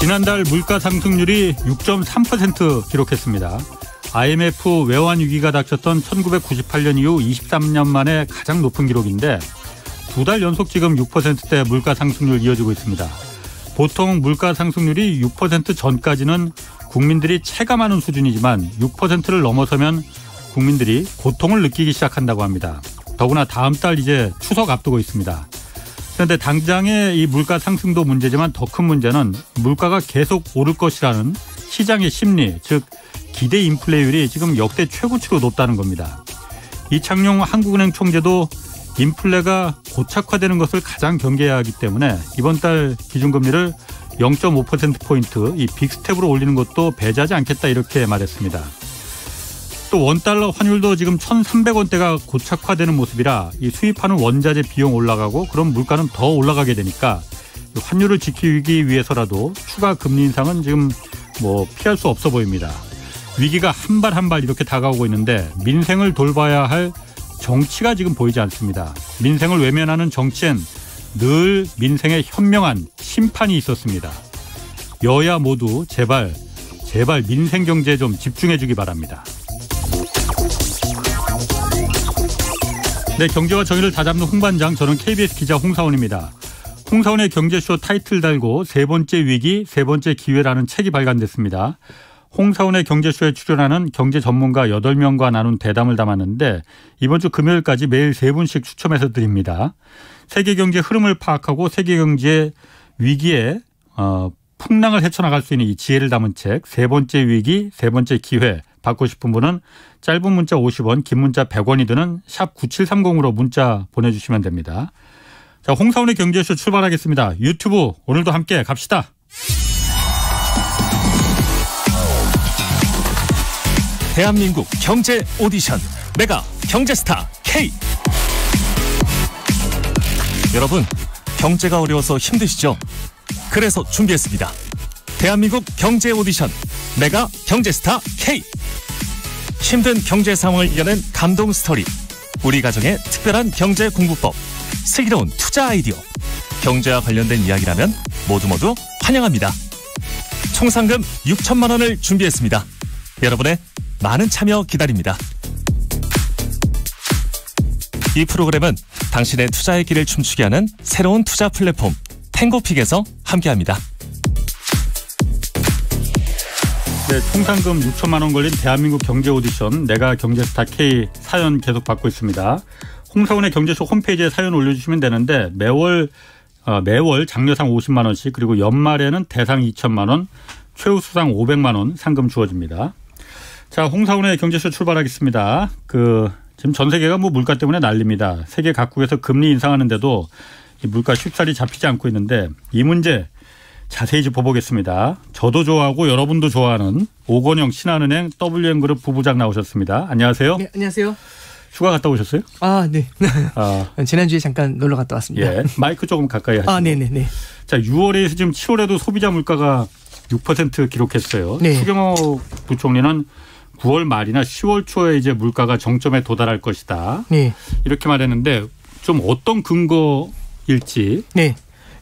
지난달 물가 상승률이 6.3% 기록했습니다. IMF 외환 위기가 닥쳤던 1998년 이후 23년 만에 가장 높은 기록인데 두 달 연속 지금 6%대 물가 상승률 이어지고 있습니다. 보통 물가 상승률이 6% 전까지는 국민들이 체감하는 수준이지만 6%를 넘어서면 국민들이 고통을 느끼기 시작한다고 합니다. 더구나 다음 달 이제 추석 앞두고 있습니다. 그런데 당장의 이 물가 상승도 문제지만 더 큰 문제는 물가가 계속 오를 것이라는 시장의 심리, 즉 기대 인플레율이 지금 역대 최고치로 높다는 겁니다. 이창용 한국은행 총재도 인플레가 고착화되는 것을 가장 경계해야 하기 때문에 이번 달 기준금리를 0.5%포인트 이 빅스텝으로 올리는 것도 배제하지 않겠다 이렇게 말했습니다. 또 원달러 환율도 지금 1,300원대가 고착화되는 모습이라 이 수입하는 원자재 비용 올라가고 그럼 물가는 더 올라가게 되니까 환율을 지키기 위해서라도 추가 금리 인상은 지금 피할 수 없어 보입니다. 위기가 한 발 한 발 이렇게 다가오고 있는데 민생을 돌봐야 할 정치가 지금 보이지 않습니다. 민생을 외면하는 정치엔 늘 민생에 현명한 심판이 있었습니다. 여야 모두 제발 민생 경제에 좀 집중해 주기 바랍니다. 네, 경제와 정의를 다잡는 홍반장, 저는 KBS 기자 홍사원입니다. 홍사원의 경제쇼 타이틀 달고 세 번째 위기, 세 번째 기회라는 책이 발간됐습니다. 홍사원의 경제쇼에 출연하는 경제 전문가 8명과 나눈 대담을 담았는데 이번 주 금요일까지 매일 3분씩 추첨해서 드립니다. 세계 경제 흐름을 파악하고 세계 경제 위기에 풍랑을 헤쳐나갈 수 있는 이 지혜를 담은 책, 세 번째 위기, 세 번째 기회. 받고 싶은 분은 짧은 문자 50원, 긴 문자 100원이 드는 샵 9730으로 문자 보내주시면 됩니다. 자, 홍사원의 경제쇼 출발하겠습니다. 유튜브 오늘도 함께 갑시다. 대한민국 경제 오디션 메가 경제스타 K. 여러분, 경제가 어려워서 힘드시죠? 그래서 준비했습니다. 대한민국 경제 오디션 메가 경제스타 K. 힘든 경제 상황을 이겨낸 감동 스토리, 우리 가정의 특별한 경제 공부법, 슬기로운 투자 아이디어, 경제와 관련된 이야기라면 모두 환영합니다. 총 상금 6천만 원을 준비했습니다. 여러분의 많은 참여 기다립니다. 이 프로그램은 당신의 투자의 길을 춤추게 하는 새로운 투자 플랫폼 탱고픽에서 함께합니다. 네, 총 상금 6천만 원 걸린 대한민국 경제 오디션 내가 경제스타 K 사연 계속 받고 있습니다. 홍사원의 경제쇼 홈페이지에 사연 올려주시면 되는데 매월 장려상 50만 원씩 그리고 연말에는 대상 2천만 원, 최우수상 500만 원 상금 주어집니다. 자, 홍사원의 경제쇼 출발하겠습니다. 지금 전 세계가 물가 때문에 난립니다. 세계 각국에서 금리 인상하는데도 이 물가 쉽사리 잡히지 않고 있는데 이 문제 자세히 짚어보겠습니다. 저도 좋아하고 여러분도 좋아하는 오건영 신한은행 WM그룹 부부장 나오셨습니다. 안녕하세요. 네, 안녕하세요. 휴가 갔다 오셨어요? 아, 네. 지난주에 잠깐 놀러 갔다 왔습니다. 예, 마이크 조금 가까이 하시고. 네네네. 자, 6월에 지금 7월에도 소비자 물가가 6% 기록했어요. 네. 추경호 부총리는 9월 말이나 10월 초에 이제 물가가 정점에 도달할 것이다. 네. 이렇게 말했는데 좀 어떤 근거일지. 네.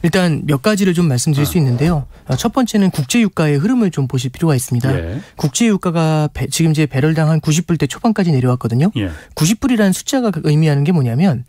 일단 몇 가지를 좀 말씀드릴 수 있는데요. 첫 번째는 국제유가의 흐름을 좀 보실 필요가 있습니다. 예. 국제유가가 지금 이제 배럴당 한 90불대 초반까지 내려왔거든요. 예. 90불이라는 숫자가 의미하는 게 뭐냐면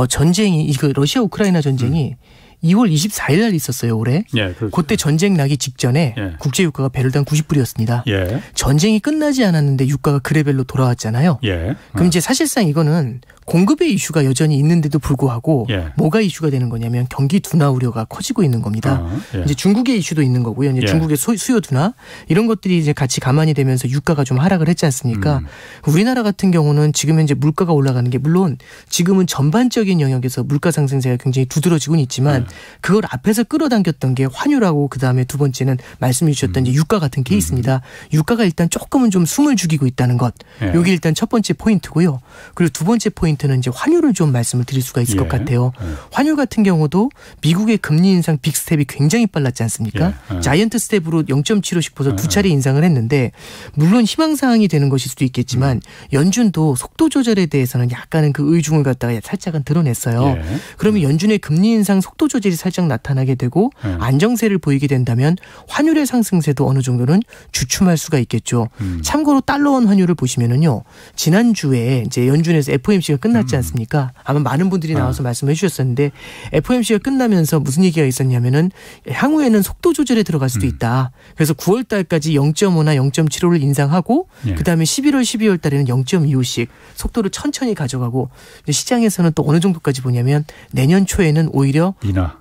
전쟁이 러시아 우크라이나 전쟁이 2월 24일 날 있었어요, 올해. 예, 그렇죠. 그때 전쟁 나기 직전에 예. 국제유가가 배럴당 90불이었습니다. 예. 전쟁이 끝나지 않았는데 유가가 그 레벨로 돌아왔잖아요. 예. 그럼 이제 사실상 이거는 공급의 이슈가 여전히 있는데도 불구하고 예. 뭐가 이슈가 되는 거냐면 경기 둔화 우려가 커지고 있는 겁니다. 예. 이제 중국의 이슈도 있는 거고요. 이제 예. 중국의 수요 둔화 이런 것들이 이제 같이 가만히 되면서 유가가 좀 하락을 했지 않습니까? 우리나라 같은 경우는 지금 현재 물가가 올라가는 게 물론 지금은 전반적인 영역에서 물가 상승세가 굉장히 두드러지고는 있지만 그걸 앞에서 끌어당겼던 게 환율하고 그다음에 두 번째는 말씀해 주셨던 이제 유가 같은 케이스입니다. 유가가 일단 조금은 좀 숨을 죽이고 있다는 것. 예. 이게 일단 첫 번째 포인트고요. 그리고 두 번째 포인트 포인트는 이제 환율을 좀 말씀을 드릴 수가 있을 예. 것 같아요. 환율 같은 경우도 미국의 금리 인상 빅스텝이 굉장히 빨랐지 않습니까? 자이언트 스텝으로 0.75씩 보서 두 차례 인상을 했는데 물론 희망사항이 되는 것일 수도 있겠지만 연준도 속도 조절에 대해서는 약간은 그 의중을 갖다가 살짝은 드러냈어요. 그러면 연준의 금리 인상 속도 조절이 살짝 나타나게 되고 안정세를 보이게 된다면 환율의 상승세도 어느 정도는 주춤할 수가 있겠죠. 참고로 달러원 환율을 보시면은요. 지난주에 이제 연준에서 FOMC가 끝났지 않습니까? 아마 많은 분들이 나와서 말씀해 주셨었는데 FOMC가 끝나면서 무슨 얘기가 있었냐면은 향후에는 속도 조절에 들어갈 수도 있다. 그래서 9월 달까지 0.5나 0.75를 인상하고 그다음에 11월, 12월 달에는 0.25씩 속도를 천천히 가져가고 시장에서는 또 어느 정도까지 보냐면 내년 초에는 오히려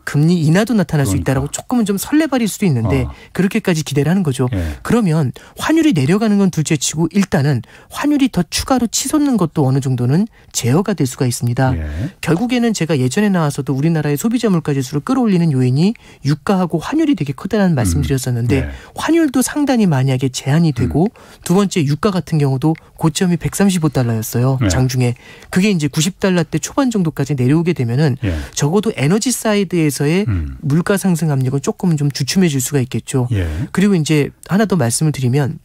금리 인하도 나타날 수 있다라고 조금은 좀 설레발일 수도 있는데 그렇게까지 기대를 하는 거죠. 그러면 환율이 내려가는 건 둘째치고 일단은 환율이 더 추가로 치솟는 것도 어느 정도는 제어가 될 수가 있습니다. 결국에는 제가 예전에 나와서도 우리나라의 소비자 물가지수를 끌어올리는 요인이 유가하고 환율이 되게 크다는 말씀드렸었는데 환율도 상당히 만약에 제한이 되고 두 번째 유가 같은 경우도 고점이 135달러였어요. 장중에. 그게 이제 90달러대 초반 정도까지 내려오게 되면은 적어도 에너지 사이드에서의 물가 상승 압력은 조금은 좀 주춤해질 수가 있겠죠. 그리고 이제 하나 더 말씀을 드리면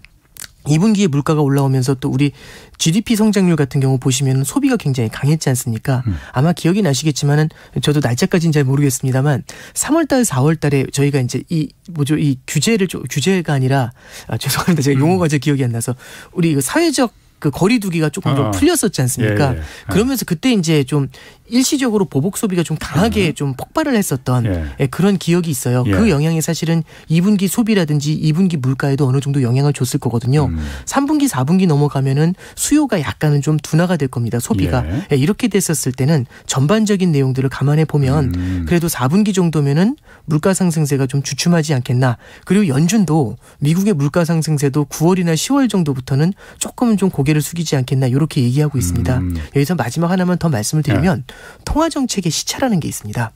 2분기에 물가가 올라오면서 또 우리 GDP 성장률 같은 경우 보시면 소비가 굉장히 강했지 않습니까? 아마 기억이 나시겠지만은 저도 날짜까지는 잘 모르겠습니다만 3월달, 4월달에 저희가 이제 이 규제가 아니라 죄송합니다. 제가 용어가 제 기억이 안 나서 우리 사회적 그 거리두기가 조금 좀 풀렸었지 않습니까? 그러면서 그때 이제 좀 일시적으로 보복 소비가 좀 강하게 좀 폭발을 했었던 그런 기억이 있어요. 그 영향이 사실은 2분기 소비라든지 2분기 물가에도 어느 정도 영향을 줬을 거거든요. 3분기, 4분기 넘어가면은 수요가 약간은 좀 둔화가 될 겁니다. 소비가. 이렇게 됐었을 때는 전반적인 내용들을 감안해 보면 그래도 4분기 정도면은 물가 상승세가 좀 주춤하지 않겠나. 그리고 연준도 미국의 물가 상승세도 9월이나 10월 정도부터는 조금은 좀 고개를 숙이지 않겠나 이렇게 얘기하고 있습니다. 여기서 마지막 하나만 더 말씀을 드리면 통화정책의 시차라는 게 있습니다.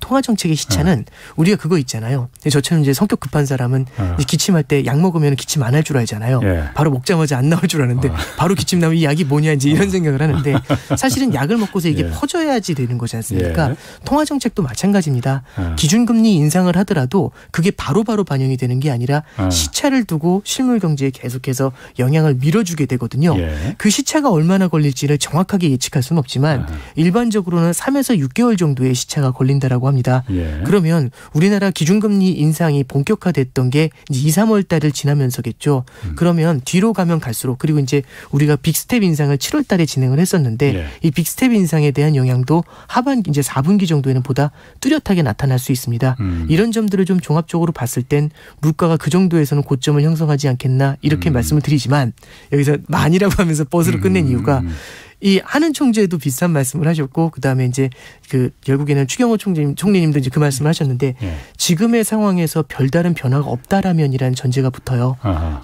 통화정책의 시차는 우리가 그거 있잖아요. 저처럼 이제 성격 급한 사람은 기침할 때 약 먹으면 기침 안 할 줄 알잖아요. 바로 먹자마자 안 나올 줄 아는데 바로 기침 나면 이 약이 뭐냐 이제 이런 생각을 하는데 사실은 약을 먹고서 이게 퍼져야지 되는 거지 않습니까? 통화정책도 마찬가지입니다. 기준금리 인상을 하더라도 그게 바로바로 반영이 되는 게 아니라 시차를 두고 실물 경제에 계속해서 영향을 밀어주게 되거든요. 그 시차가 얼마나 걸릴지를 정확하게 예측할 수는 없지만 일반적으로는 3에서 6개월 정도의 시차가 걸린다라고 합니다. 그러면 우리나라 기준금리 인상이 본격화됐던 게 이제 2, 3월 달을 지나면서겠죠. 그러면 뒤로 가면 갈수록 그리고 이제 우리가 빅스텝 인상을 7월 달에 진행을 했었는데 이 빅스텝 인상에 대한 영향도 하반기 이제 4분기 정도에는 보다 뚜렷하게 나타날 수 있습니다. 이런 점들을 좀 종합적으로 봤을 땐 물가가 그 정도에서는 고점을 형성하지 않겠나 이렇게 말씀을 드리지만 여기서 만이라고 하면서 버스로 끝낸 이유가 이 하는 총재도 비슷한 말씀을 하셨고 그다음에 이제 그 결국에는 추경호 총리님도 이제 그 말씀을 하셨는데 지금의 상황에서 별다른 변화가 없다라면이라는 전제가 붙어요.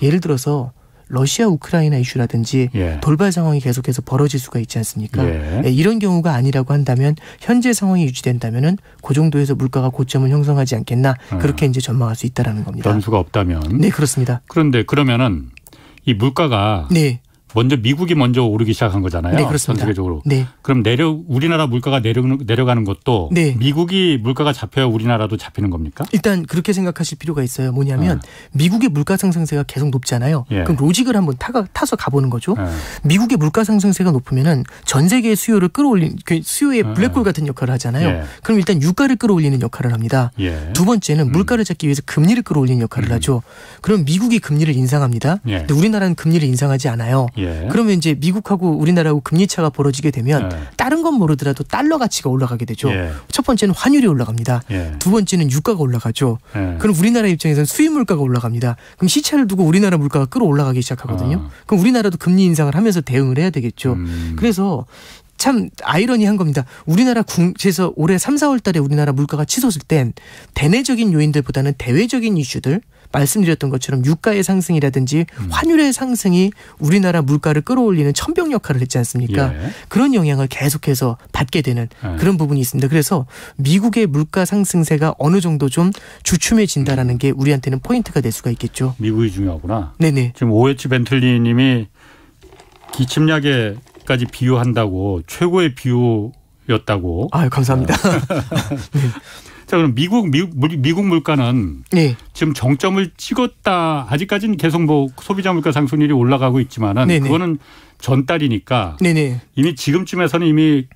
예를 들어서 러시아 우크라이나 이슈라든지 돌발 상황이 계속해서 벌어질 수가 있지 않습니까? 이런 경우가 아니라고 한다면 현재 상황이 유지된다면은 그 정도에서 물가가 고점을 형성하지 않겠나 그렇게 이제 전망할 수 있다라는 겁니다. 변수가 없다면. 네, 그렇습니다. 그런데 그러면은 이 물가가 먼저 미국이 먼저 오르기 시작한 거잖아요. 네, 그렇습니다. 전 세계적으로. 그럼 우리나라 물가가 내려가는 것도 미국이 물가가 잡혀야 우리나라도 잡히는 겁니까? 일단 그렇게 생각하실 필요가 있어요. 뭐냐면 미국의 물가 상승세가 계속 높잖아요. 그럼 로직을 한번 타서 가보는 거죠. 미국의 물가 상승세가 높으면은 전 세계의 수요를 끌어올린 그 수요의 블랙홀 같은 역할을 하잖아요. 그럼 일단 유가를 끌어올리는 역할을 합니다. 두 번째는 물가를 잡기 위해서 금리를 끌어올리는 역할을 하죠. 그럼 미국이 금리를 인상합니다. 근데 우리나라는 금리를 인상하지 않아요. 그러면 이제 미국하고 우리나라하고 금리 차가 벌어지게 되면 다른 건 모르더라도 달러 가치가 올라가게 되죠. 첫 번째는 환율이 올라갑니다. 두 번째는 유가가 올라가죠. 그럼 우리나라 입장에서는 수입 물가가 올라갑니다. 그럼 시차를 두고 우리나라 물가가 끌어올라가기 시작하거든요. 그럼 우리나라도 금리 인상을 하면서 대응을 해야 되겠죠. 그래서 참 아이러니한 겁니다. 우리나라 국제에서 올해 3, 4월 달에 우리나라 물가가 치솟을 땐 대내적인 요인들보다는 대외적인 이슈들 말씀드렸던 것처럼 유가의 상승이라든지 환율의 상승이 우리나라 물가를 끌어올리는 천병 역할을 했지 않습니까? 그런 영향을 계속해서 받게 되는 그런 부분이 있습니다. 그래서 미국의 물가 상승세가 어느 정도 좀 주춤해진다라는 게 우리한테는 포인트가 될 수가 있겠죠. 미국이 중요하구나. 네네. 지금 OH 벤틀리 님이 기침약에 때까지 비유한다고 최고의 비유였다고. 아유, 감사합니다. 네. 자, 그럼 미국 물가는 네. 지금 정점을 찍었다. 아직까지는 계속 뭐 소비자 물가 상승률이 올라가고 있지만은 네네. 그거는 전달이니까 네네. 이미 지금쯤에서는 이미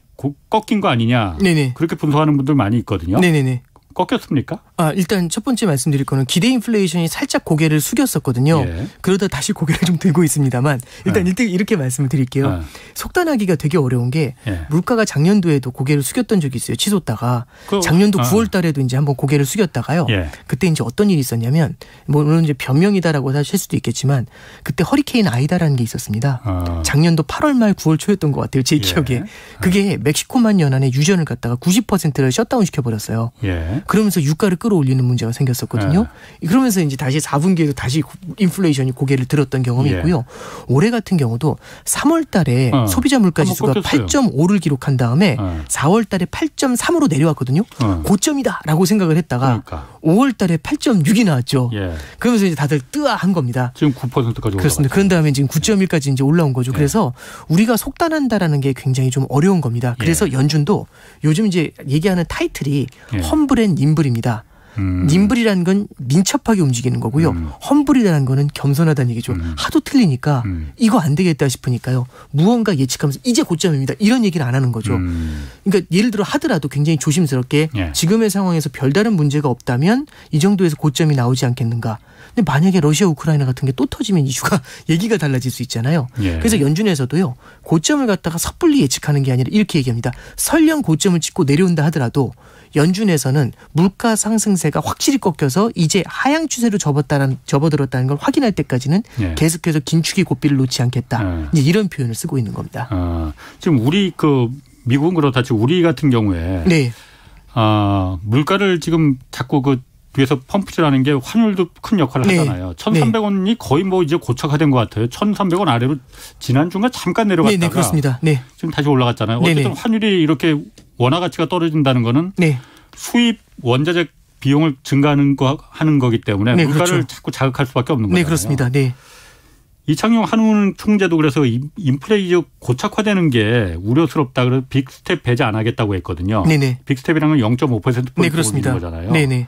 꺾인 거 아니냐. 네네. 그렇게 분석하는 분들 많이 있거든요. 네네네. 꺾였습니까? 일단 첫 번째 말씀드릴 거는 기대 인플레이션이 살짝 고개를 숙였었거든요. 예. 그러다 다시 고개를 좀 들고 있습니다만 일단 이렇게 말씀을 드릴게요. 속단하기가 되게 어려운 게 예. 물가가 작년도에도 고개를 숙였던 적이 있어요. 치솟다가 작년도 9월 달에도 이제 한번 고개를 숙였다가요. 예. 그때 이제 어떤 일이 있었냐면 물론 이제 변명이다라고 하실 수도 있겠지만 그때 허리케인 아이다라는 게 있었습니다. 작년도 8월 말 9월 초였던 것 같아요. 제 기억에. 그게 멕시코만 연안에 유전을 갖다가 90%를 셧다운 시켜버렸어요. 예. 그러면서 유가를 끌어올리는 문제가 생겼었거든요. 그러면서 이제 다시 4분기에도 다시 인플레이션이 고개를 들었던 경험이 있고요. 올해 같은 경우도 3월 달에 소비자 물가 지수가 8.5를 기록한 다음에 4월 달에 8.3으로 내려왔거든요. 고점이다라고 생각을 했다가 5월 달에 8.6이 나왔죠. 예. 그러면서 이제 다들 뜨아한 겁니다. 지금 9%까지 그렇습니다. 그런 다음에 지금 9.1까지 이제 올라온 거죠. 그래서 우리가 속단한다라는 게 굉장히 좀 어려운 겁니다. 그래서 연준도 요즘 이제 얘기하는 타이틀이 험블 앤 님블입니다. 님블이라는 건 민첩하게 움직이는 거고요. 험블이라는 거는 겸손하다는 얘기죠. 하도 틀리니까 이거 안 되겠다 싶으니까요. 무언가 예측하면서 이제 고점입니다. 이런 얘기를 안 하는 거죠. 그러니까 예를 들어 하더라도 굉장히 조심스럽게 지금의 상황에서 별다른 문제가 없다면 이 정도에서 고점이 나오지 않겠는가. 근데 만약에 러시아 우크라이나 같은 게 또 터지면 이슈가 얘기가 달라질 수 있잖아요. 그래서 연준에서도요. 고점을 갖다가 섭불리 예측하는 게 아니라 이렇게 얘기합니다. 설령 고점을 찍고 내려온다 하더라도 연준에서는 물가 상승세가 확실히 꺾여서 이제 하향 추세로 접어들었다는 걸 확인할 때까지는 계속해서 긴축의 고삐를 놓지 않겠다. 이제 이런 표현을 쓰고 있는 겁니다. 지금 우리 미국은 그렇다 치고 우리 같은 경우에 물가를 지금 자꾸 위에서 펌프질하는 게 환율도 큰 역할을 하잖아요. 1,300원이 거의 뭐 이제 고착화된 것 같아요. 1,300원 아래로 지난주가 잠깐 내려갔다가 네, 그렇습니다. 지금 다시 올라갔잖아요. 어쨌든 환율이 이렇게 원화 가치가 떨어진다는 거는 수입 원자재 비용을 증가하는 거기 때문에 물가를 그렇죠. 자꾸 자극할 수밖에 없는 거잖아요. 네, 그렇습니다. 이창용 한국 총재도 그래서 인플레이션 고착화되는 게 우려스럽다. 그래서 빅스텝 배제 안 하겠다고 했거든요. 빅스텝이라는 건 0.5%포인트 올리는 거잖아요.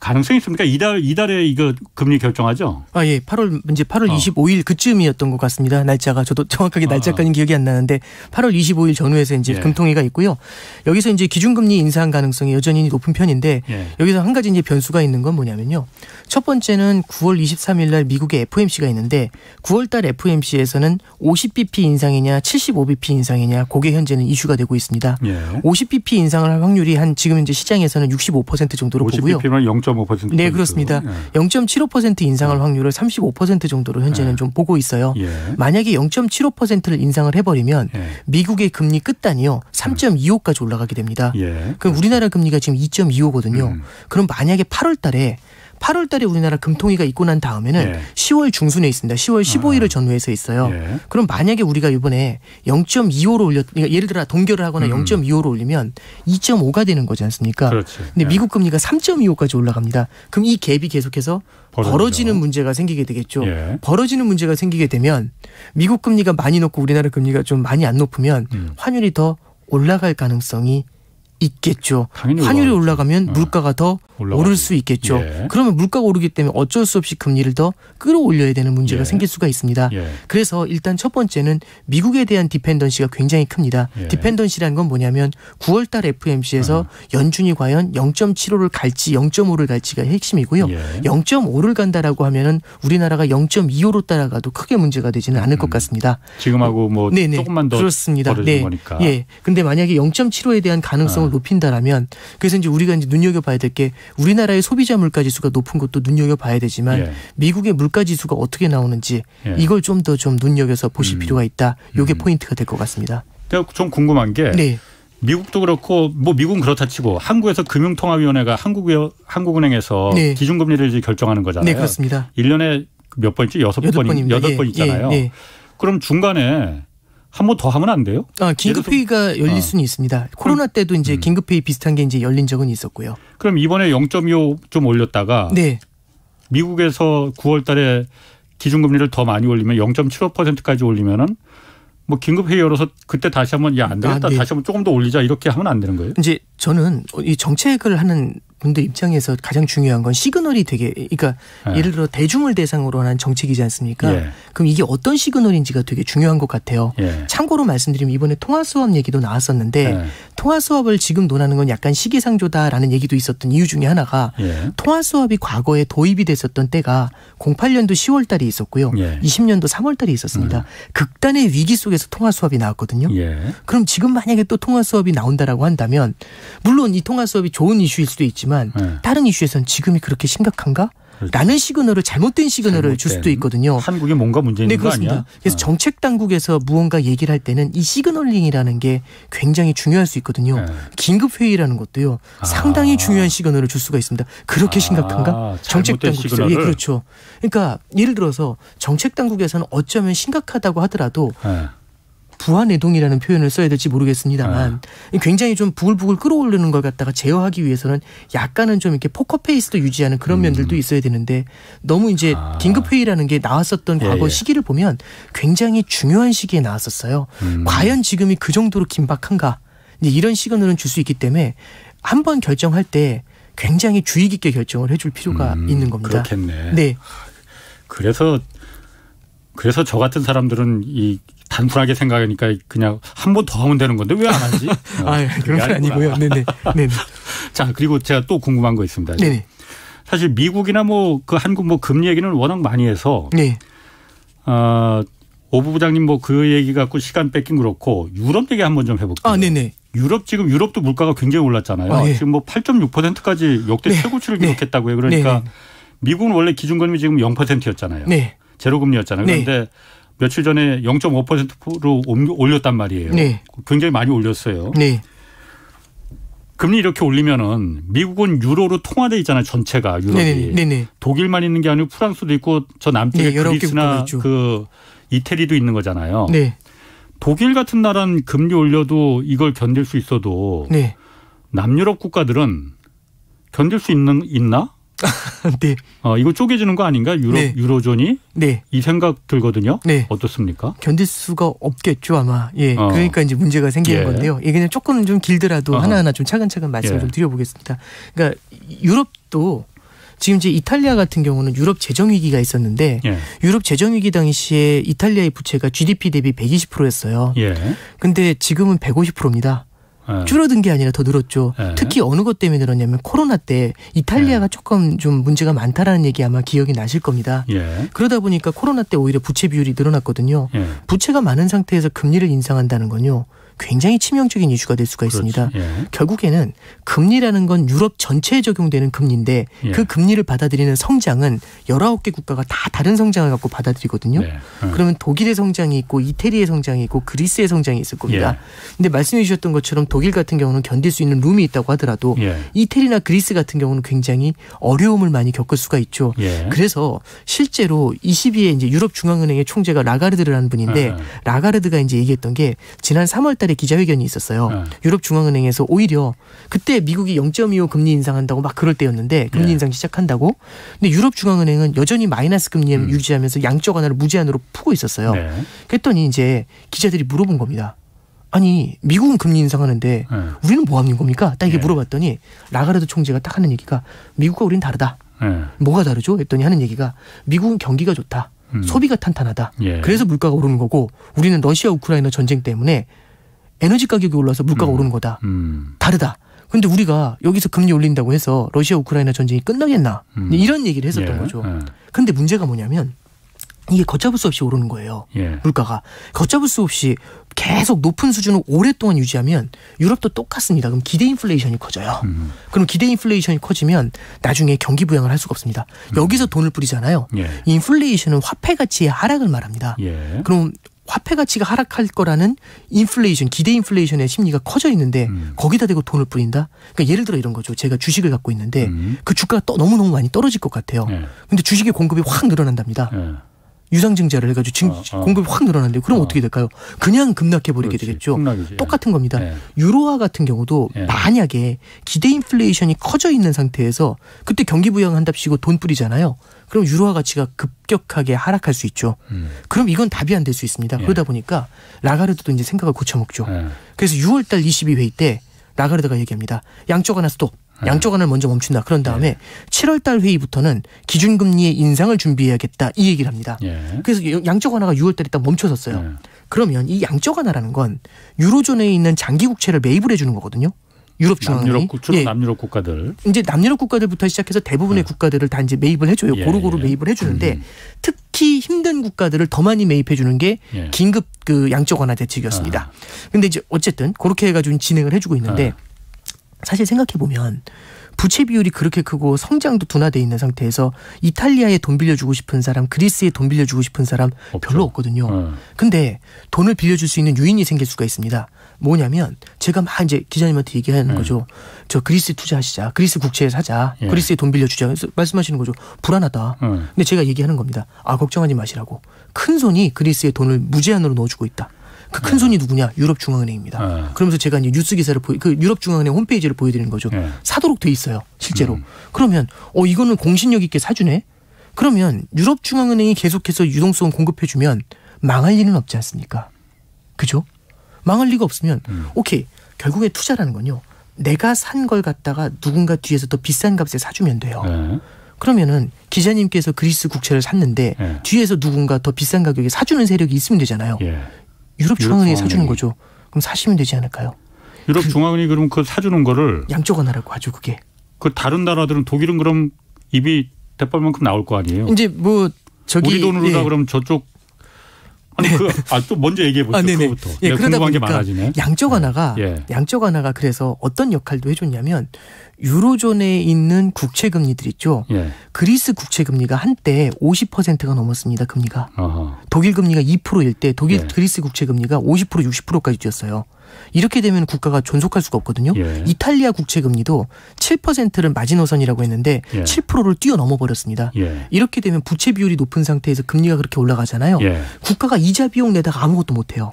가능성이 있습니까? 이달에 이거 금리 결정하죠? 8월 25일 그쯤이었던 것 같습니다. 날짜가 저도 정확하게 날짜까지는 기억이 안 나는데 8월 25일 전후에서 이제 금통위가 있고요. 여기서 이제 기준금리 인상 가능성이 여전히 높은 편인데 여기서 한 가지 이제 변수가 있는 건 뭐냐면요. 첫 번째는 9월 23일 날 미국의 FOMC가 있는데 9월 달 FOMC에서는 50bp 인상이냐 75bp 인상이냐 그게 현재는 이슈가 되고 있습니다. 50bp 인상을 할 확률이 지금 이제 시장에서는 65% 정도로 보고요. 50bp면 0.5%. 네, 그렇습니다. 0.75% 인상할 확률을 35% 정도로 현재는 좀 보고 있어요. 만약에 0.75%를 인상을 해버리면 미국의 금리 끝단이요 3.25까지 올라가게 됩니다. 그럼 우리나라 금리가 지금 2.25거든요. 그럼 만약에 8월 달에 우리나라 금통위가 있고 난 다음에는 10월 중순에 있습니다. 10월 15일을 전후해서 있어요. 그럼 만약에 우리가 이번에 0.25로 그러니까 예를 들어 동결을 하거나 0.25로 올리면 2.5가 되는 거지 않습니까? 근데 미국 금리가 3.25까지 올라갑니다. 그럼 이 갭이 계속해서 벌어지는 문제가 생기게 되겠죠. 벌어지는 문제가 생기게 되면 미국 금리가 많이 높고 우리나라 금리가 좀 많이 안 높으면 환율이 더 올라갈 가능성이 있겠죠. 환율이 올라가면 물가가 더 오를 수 있겠죠. 그러면 물가가 오르기 때문에 어쩔 수 없이 금리를 더 끌어올려야 되는 문제가 생길 수가 있습니다. 그래서 일단 첫 번째는 미국에 대한 디펜던시가 굉장히 큽니다. 디펜던시라는 건 뭐냐면 9월 달 FOMC에서 연준이 과연 0.75를 갈지 0.5를 갈지가 핵심이고요. 0.5를 간다라고 하면은 우리나라가 0.25로 따라가도 크게 문제가 되지는 않을 것 같습니다. 지금하고 뭐 조금만 더 그렇습니다. 벌어진 거니까. 근데 만약에 0.75에 대한 가능성을 높인다라면 그래서 이제 우리가 이제 눈여겨봐야 될 게 우리나라의 소비자 물가 지수가 높은 것도 눈여겨봐야 되지만 미국의 물가 지수가 어떻게 나오는지 이걸 좀 더 좀 눈여겨서 보실 필요가 있다. 이게 포인트가 될 것 같습니다. 제가 좀 궁금한 게 미국도 그렇고 뭐 미국은 그렇다 치고 한국에서 금융통화위원회가 한국은행에서 기준금리를 이제 결정하는 거잖아요. 네, 그렇습니다. 1년에 몇 번이지? 6번 있잖아요. 그럼 중간에 한 번 더 하면 안 돼요? 긴급회의가 열릴 수는 있습니다. 코로나 때도 이제 긴급회의 비슷한 게 이제 열린 적은 있었고요. 그럼 이번에 0.25 좀 올렸다가 미국에서 9월 달에 기준금리를 더 많이 올리면 0.75%까지 올리면은 뭐 긴급회의 열어서 그때 다시 한번 안 되겠다. 네. 다시 한번 조금 더 올리자 이렇게 하면 안 되는 거예요? 이제 저는 이 정책을 하는 분들 입장에서 가장 중요한 건 시그널이 되게 그러니까 네. 예를 들어 대중을 대상으로 한 정책이지 않습니까? 예. 그럼 이게 어떤 시그널인지가 되게 중요한 것 같아요. 예. 참고로 말씀드리면 이번에 통화수업 얘기도 나왔었는데 예. 통화수업을 지금 논하는 건 약간 시기상조다라는 얘기도 있었던 이유 중에 하나가 예. 통화수업이 과거에 도입이 됐었던 때가 08년도 10월 달이 있었고요. 예. 20년도 3월 달이 있었습니다. 극단의 위기 속에서 통화수업이 나왔거든요. 예. 그럼 지금 만약에 또 통화수업이 나온다라고 한다면 물론 이 통화수업이 좋은 이슈일 수도 있지만 예. 다른 이슈에서는 지금이 그렇게 심각한가? 그렇죠. 라는 시그널을 잘못된 시그널을 줄 수도 있거든요. 한국에 뭔가 문제 있는 네, 거 그렇습니다. 아니야? 그래서 정책 당국에서 무언가 얘기를 할 때는 이 시그널링이라는 게 굉장히 중요할 수 있거든요. 네. 긴급 회의라는 것도요. 상당히 중요한 시그널을 줄 수가 있습니다. 그렇게 심각한가? 정책 잘못된 당국에서. 시그널을. 예, 그렇죠. 그러니까 예를 들어서 정책 당국에서는 어쩌면 심각하다고 하더라도 예. 부하내동이라는 표현을 써야 될지 모르겠습니다만 굉장히 좀 부글부글 끌어올리는 걸 갖다가 제어하기 위해서는 약간은 좀 이렇게 포커페이스도 유지하는 그런 면들도 있어야 되는데 너무 이제 긴급회의라는 게 나왔었던 과거 예. 시기를 보면 굉장히 중요한 시기에 나왔었어요. 과연 지금이 그 정도로 긴박한가? 이제 이런 시그널은 줄 수 있기 때문에 한번 결정할 때 굉장히 주의 깊게 결정을 해줄 필요가 있는 겁니다. 그렇겠네. 네. 그래서 저 같은 사람들은 이 단순하게 생각하니까 그냥 한 번 더 하면 되는 건데 왜 안 하지? 그런 건 아니고요. 네네. 네네. 자, 그리고 제가 또 궁금한 거 있습니다. 네네. 사실 미국이나 뭐 그 한국 뭐 금리 얘기는 워낙 많이 해서 네. 오 부부장님 뭐 그 얘기 갖고 시간 뺏긴 그렇고 유럽 얘기 한번 좀 해볼게요. 네네. 유럽도 물가가 굉장히 올랐잖아요. 예. 지금 뭐 8.6%까지 역대 네. 최고치를 네. 기록했다고요. 그러니까 네. 미국은 원래 기준금리 지금 0%였잖아요. 네. 제로금리였잖아요. 네. 그런데 며칠 전에 0.5%로 올렸단 말이에요. 네. 굉장히 많이 올렸어요. 네. 금리 이렇게 올리면은 미국은 유로로 통화돼 있잖아요. 전체가 유럽이. 네네. 독일만 있는 게 아니고 프랑스도 있고 저 남쪽에 네, 여러 개 국가가 그리스나 있죠. 그 이태리도 있는 거잖아요. 네. 독일 같은 나라는 금리 올려도 이걸 견딜 수 있어도 네. 남유럽 국가들은 견딜 수 있나? 네. 이거 쪼개지는 거 아닌가? 네. 유로존이? 네. 이 생각 들거든요. 네. 어떻습니까? 견딜 수가 없겠죠, 아마. 예. 어. 그러니까 이제 문제가 생기는 예. 건데요. 예, 그냥 조금 좀 길더라도 하나하나 좀 차근차근 말씀을 예. 좀 드려보겠습니다. 그러니까 유럽도 지금 이제 이탈리아 같은 경우는 유럽 재정 위기가 있었는데 예. 유럽 재정 위기 당시에 이탈리아의 부채가 GDP 대비 120%였어요. 예. 근데 지금은 150%입니다. 예. 줄어든 게 아니라 더 늘었죠. 예. 특히 어느 것 때문에 늘었냐면 코로나 때 이탈리아가 조금 좀 문제가 많다라는 얘기 아마 기억이 나실 겁니다. 예. 그러다 보니까 코로나 때 오히려 부채 비율이 늘어났거든요. 예. 부채가 많은 상태에서 금리를 인상한다는 건요. 굉장히 치명적인 이슈가 될 수가 있습니다. 그렇지. 예. 결국에는 금리라는 건 유럽 전체에 적용되는 금리인데 예. 그 금리를 받아들이는 성장은 19개 국가가 다 다른 성장을 갖고 받아들이거든요. 네. 그러면 독일의 성장이 있고 이태리의 성장이 있고 그리스의 성장이 있을 겁니다. 근데 말씀해 주셨던 것처럼 독일 같은 경우는 견딜 수 있는 룸이 있다고 하더라도 예. 이태리나 그리스 같은 경우는 굉장히 어려움을 많이 겪을 수가 있죠. 예. 그래서 실제로 22에 이제 유럽 중앙은행의 총재가 라가르드라는 분인데 라가르드가 이제 얘기했던 게 지난 3월 달에 기자회견이 있었어요. 유럽 중앙은행에서 오히려 그때 미국이 0.25 금리 인상한다고 막 그럴 때였는데 금리 인상 시작한다고. 근데 유럽 중앙은행은 여전히 마이너스 금리를 유지하면서 양적 완화를 무제한으로 푸고 있었어요. 네. 그랬더니 이제 기자들이 물어본 겁니다. 아니 미국은 금리 인상하는데 우리는 뭐 하는 겁니까? 딱 이게 물어봤더니 라가르드 총재가 딱 하는 얘기가 미국과 우리는 다르다. 뭐가 다르죠? 했더니 하는 얘기가 미국은 경기가 좋다. 소비가 탄탄하다. 예. 그래서 물가가 오르는 거고 우리는 러시아 우크라이나 전쟁 때문에 에너지 가격이 올라서 물가가 오르는 거다. 다르다. 근데 우리가 여기서 금리 올린다고 해서 러시아 우크라이나 전쟁이 끝나겠나. 이런 얘기를 했었던 거죠. 근데 문제가 뭐냐면 이게 걷잡을 수 없이 오르는 거예요. 물가가. 걷잡을 수 없이 계속 높은 수준을 오랫동안 유지하면 유럽도 똑같습니다. 그럼 기대 인플레이션이 커져요. 그럼 기대 인플레이션이 커지면 나중에 경기 부양을 할 수가 없습니다. 여기서 돈을 뿌리잖아요. 이 인플레이션은 화폐 가치의 하락을 말합니다. 그럼 화폐 가치가 하락할 거라는 인플레이션, 기대 인플레이션의 심리가 커져 있는데 거기다 대고 돈을 뿌린다? 그러니까 예를 들어 이런 거죠. 제가 주식을 갖고 있는데 그 주가가 너무너무 많이 떨어질 것 같아요. 근데 주식의 공급이 확 늘어난답니다. 유상증자를 해가지고 지금 공급이 확 늘어난대요. 그럼 어떻게 될까요? 그냥 급락해버리게 되겠죠. 폭락이지. 똑같은 겁니다. 네. 유로화 같은 경우도 만약에 기대 인플레이션이 커져 있는 상태에서 그때 경기 부양한답시고 돈 뿌리잖아요. 그럼 유로화 가치가 급격하게 하락할 수 있죠. 그럼 이건 답이 안 될 수 있습니다. 그러다 보니까 라가르드도 이제 생각을 고쳐먹죠. 그래서 6월달 22회의 때 라가르드가 얘기합니다. 양적 완화 스톱. 양적 완화를 먼저 멈춘다. 그런 다음에 7월달 회의부터는 기준금리의 인상을 준비해야겠다. 이 얘기를 합니다. 그래서 양적 완화가 6월달에 딱 멈춰섰어요. 그러면 이 양적 완화라는 건 유로존에 있는 장기 국채를 매입을 해주는 거거든요. 유럽 중앙은행이. 주로 남유럽 국가들. 이제 남유럽 국가들부터 시작해서 대부분의 국가들을 다 이제 매입을 해줘요. 고루고루 매입을 해주는데 특히 힘든 국가들을 더 많이 매입해주는 게 긴급 그 양적 완화 대책이었습니다. 근데 이제 어쨌든 그렇게 해가지고 진행을 해주고 있는데 사실 생각해 보면 부채 비율이 그렇게 크고 성장도 둔화돼 있는 상태에서 이탈리아에 돈 빌려주고 싶은 사람, 그리스에 돈 빌려주고 싶은 사람 별로 없거든요. 근데 돈을 빌려줄 수 있는 유인이 생길 수가 있습니다. 뭐냐면 제가 막 이제 기자님한테 얘기하는 거죠. 저 그리스에 투자하시자. 그리스 국채에 사자. 그리스에 돈 빌려주자. 그래서 말씀하시는 거죠. 불안하다. 근데 제가 얘기하는 겁니다. 아, 걱정하지 마시라고. 큰 손이 그리스에 돈을 무제한으로 넣어주고 있다. 그 큰 손이 누구냐? 유럽 중앙은행입니다. 그러면서 제가 이제 뉴스 기사를 그 유럽 중앙은행 홈페이지를 보여드리는 거죠. 사도록 돼 있어요. 실제로. 그러면 이거는 공신력 있게 사주네. 그러면 유럽 중앙은행이 계속해서 유동성 공급해주면 망할 일은 없지 않습니까? 그죠? 망할 리가 없으면 오케이. 결국에 투자라는 건요. 내가 산 걸 갖다가 누군가 뒤에서 더 비싼 값에 사주면 돼요. 그러면은 기자님께서 그리스 국채를 샀는데 뒤에서 누군가 더 비싼 가격에 사주는 세력이 있으면 되잖아요. 유럽 중앙은행이 사주는 거죠. 그럼 사시면 되지 않을까요? 유럽 중앙은행이 그럼 그 사주는 거를 양적 완화라고 하죠. 그게. 그 다른 나라들은 독일은 그럼 입이 대빨만큼 나올 거 아니에요? 이제 뭐 저기 우리 돈으로다 그럼 저쪽 아니 또 먼저 얘기해 보죠. 그거부터. 그러다 궁금한 게 보니까 많아지네. 양적 완화가 그래서 어떤 역할도 해줬냐면 유로존에 있는 국채 금리들 있죠. 그리스 국채 금리가 한때 50%가 넘었습니다. 금리가. 독일 금리가 2%일 때 그리스 국채 금리가 50% 60%까지 뛰었어요. 이렇게 되면 국가가 존속할 수가 없거든요. 이탈리아 국채 금리도 7%를 마지노선이라고 했는데 7%를 뛰어넘어 버렸습니다. 이렇게 되면 부채 비율이 높은 상태에서 금리가 그렇게 올라가잖아요. 국가가 이자 비용 내다가 아무것도 못 해요.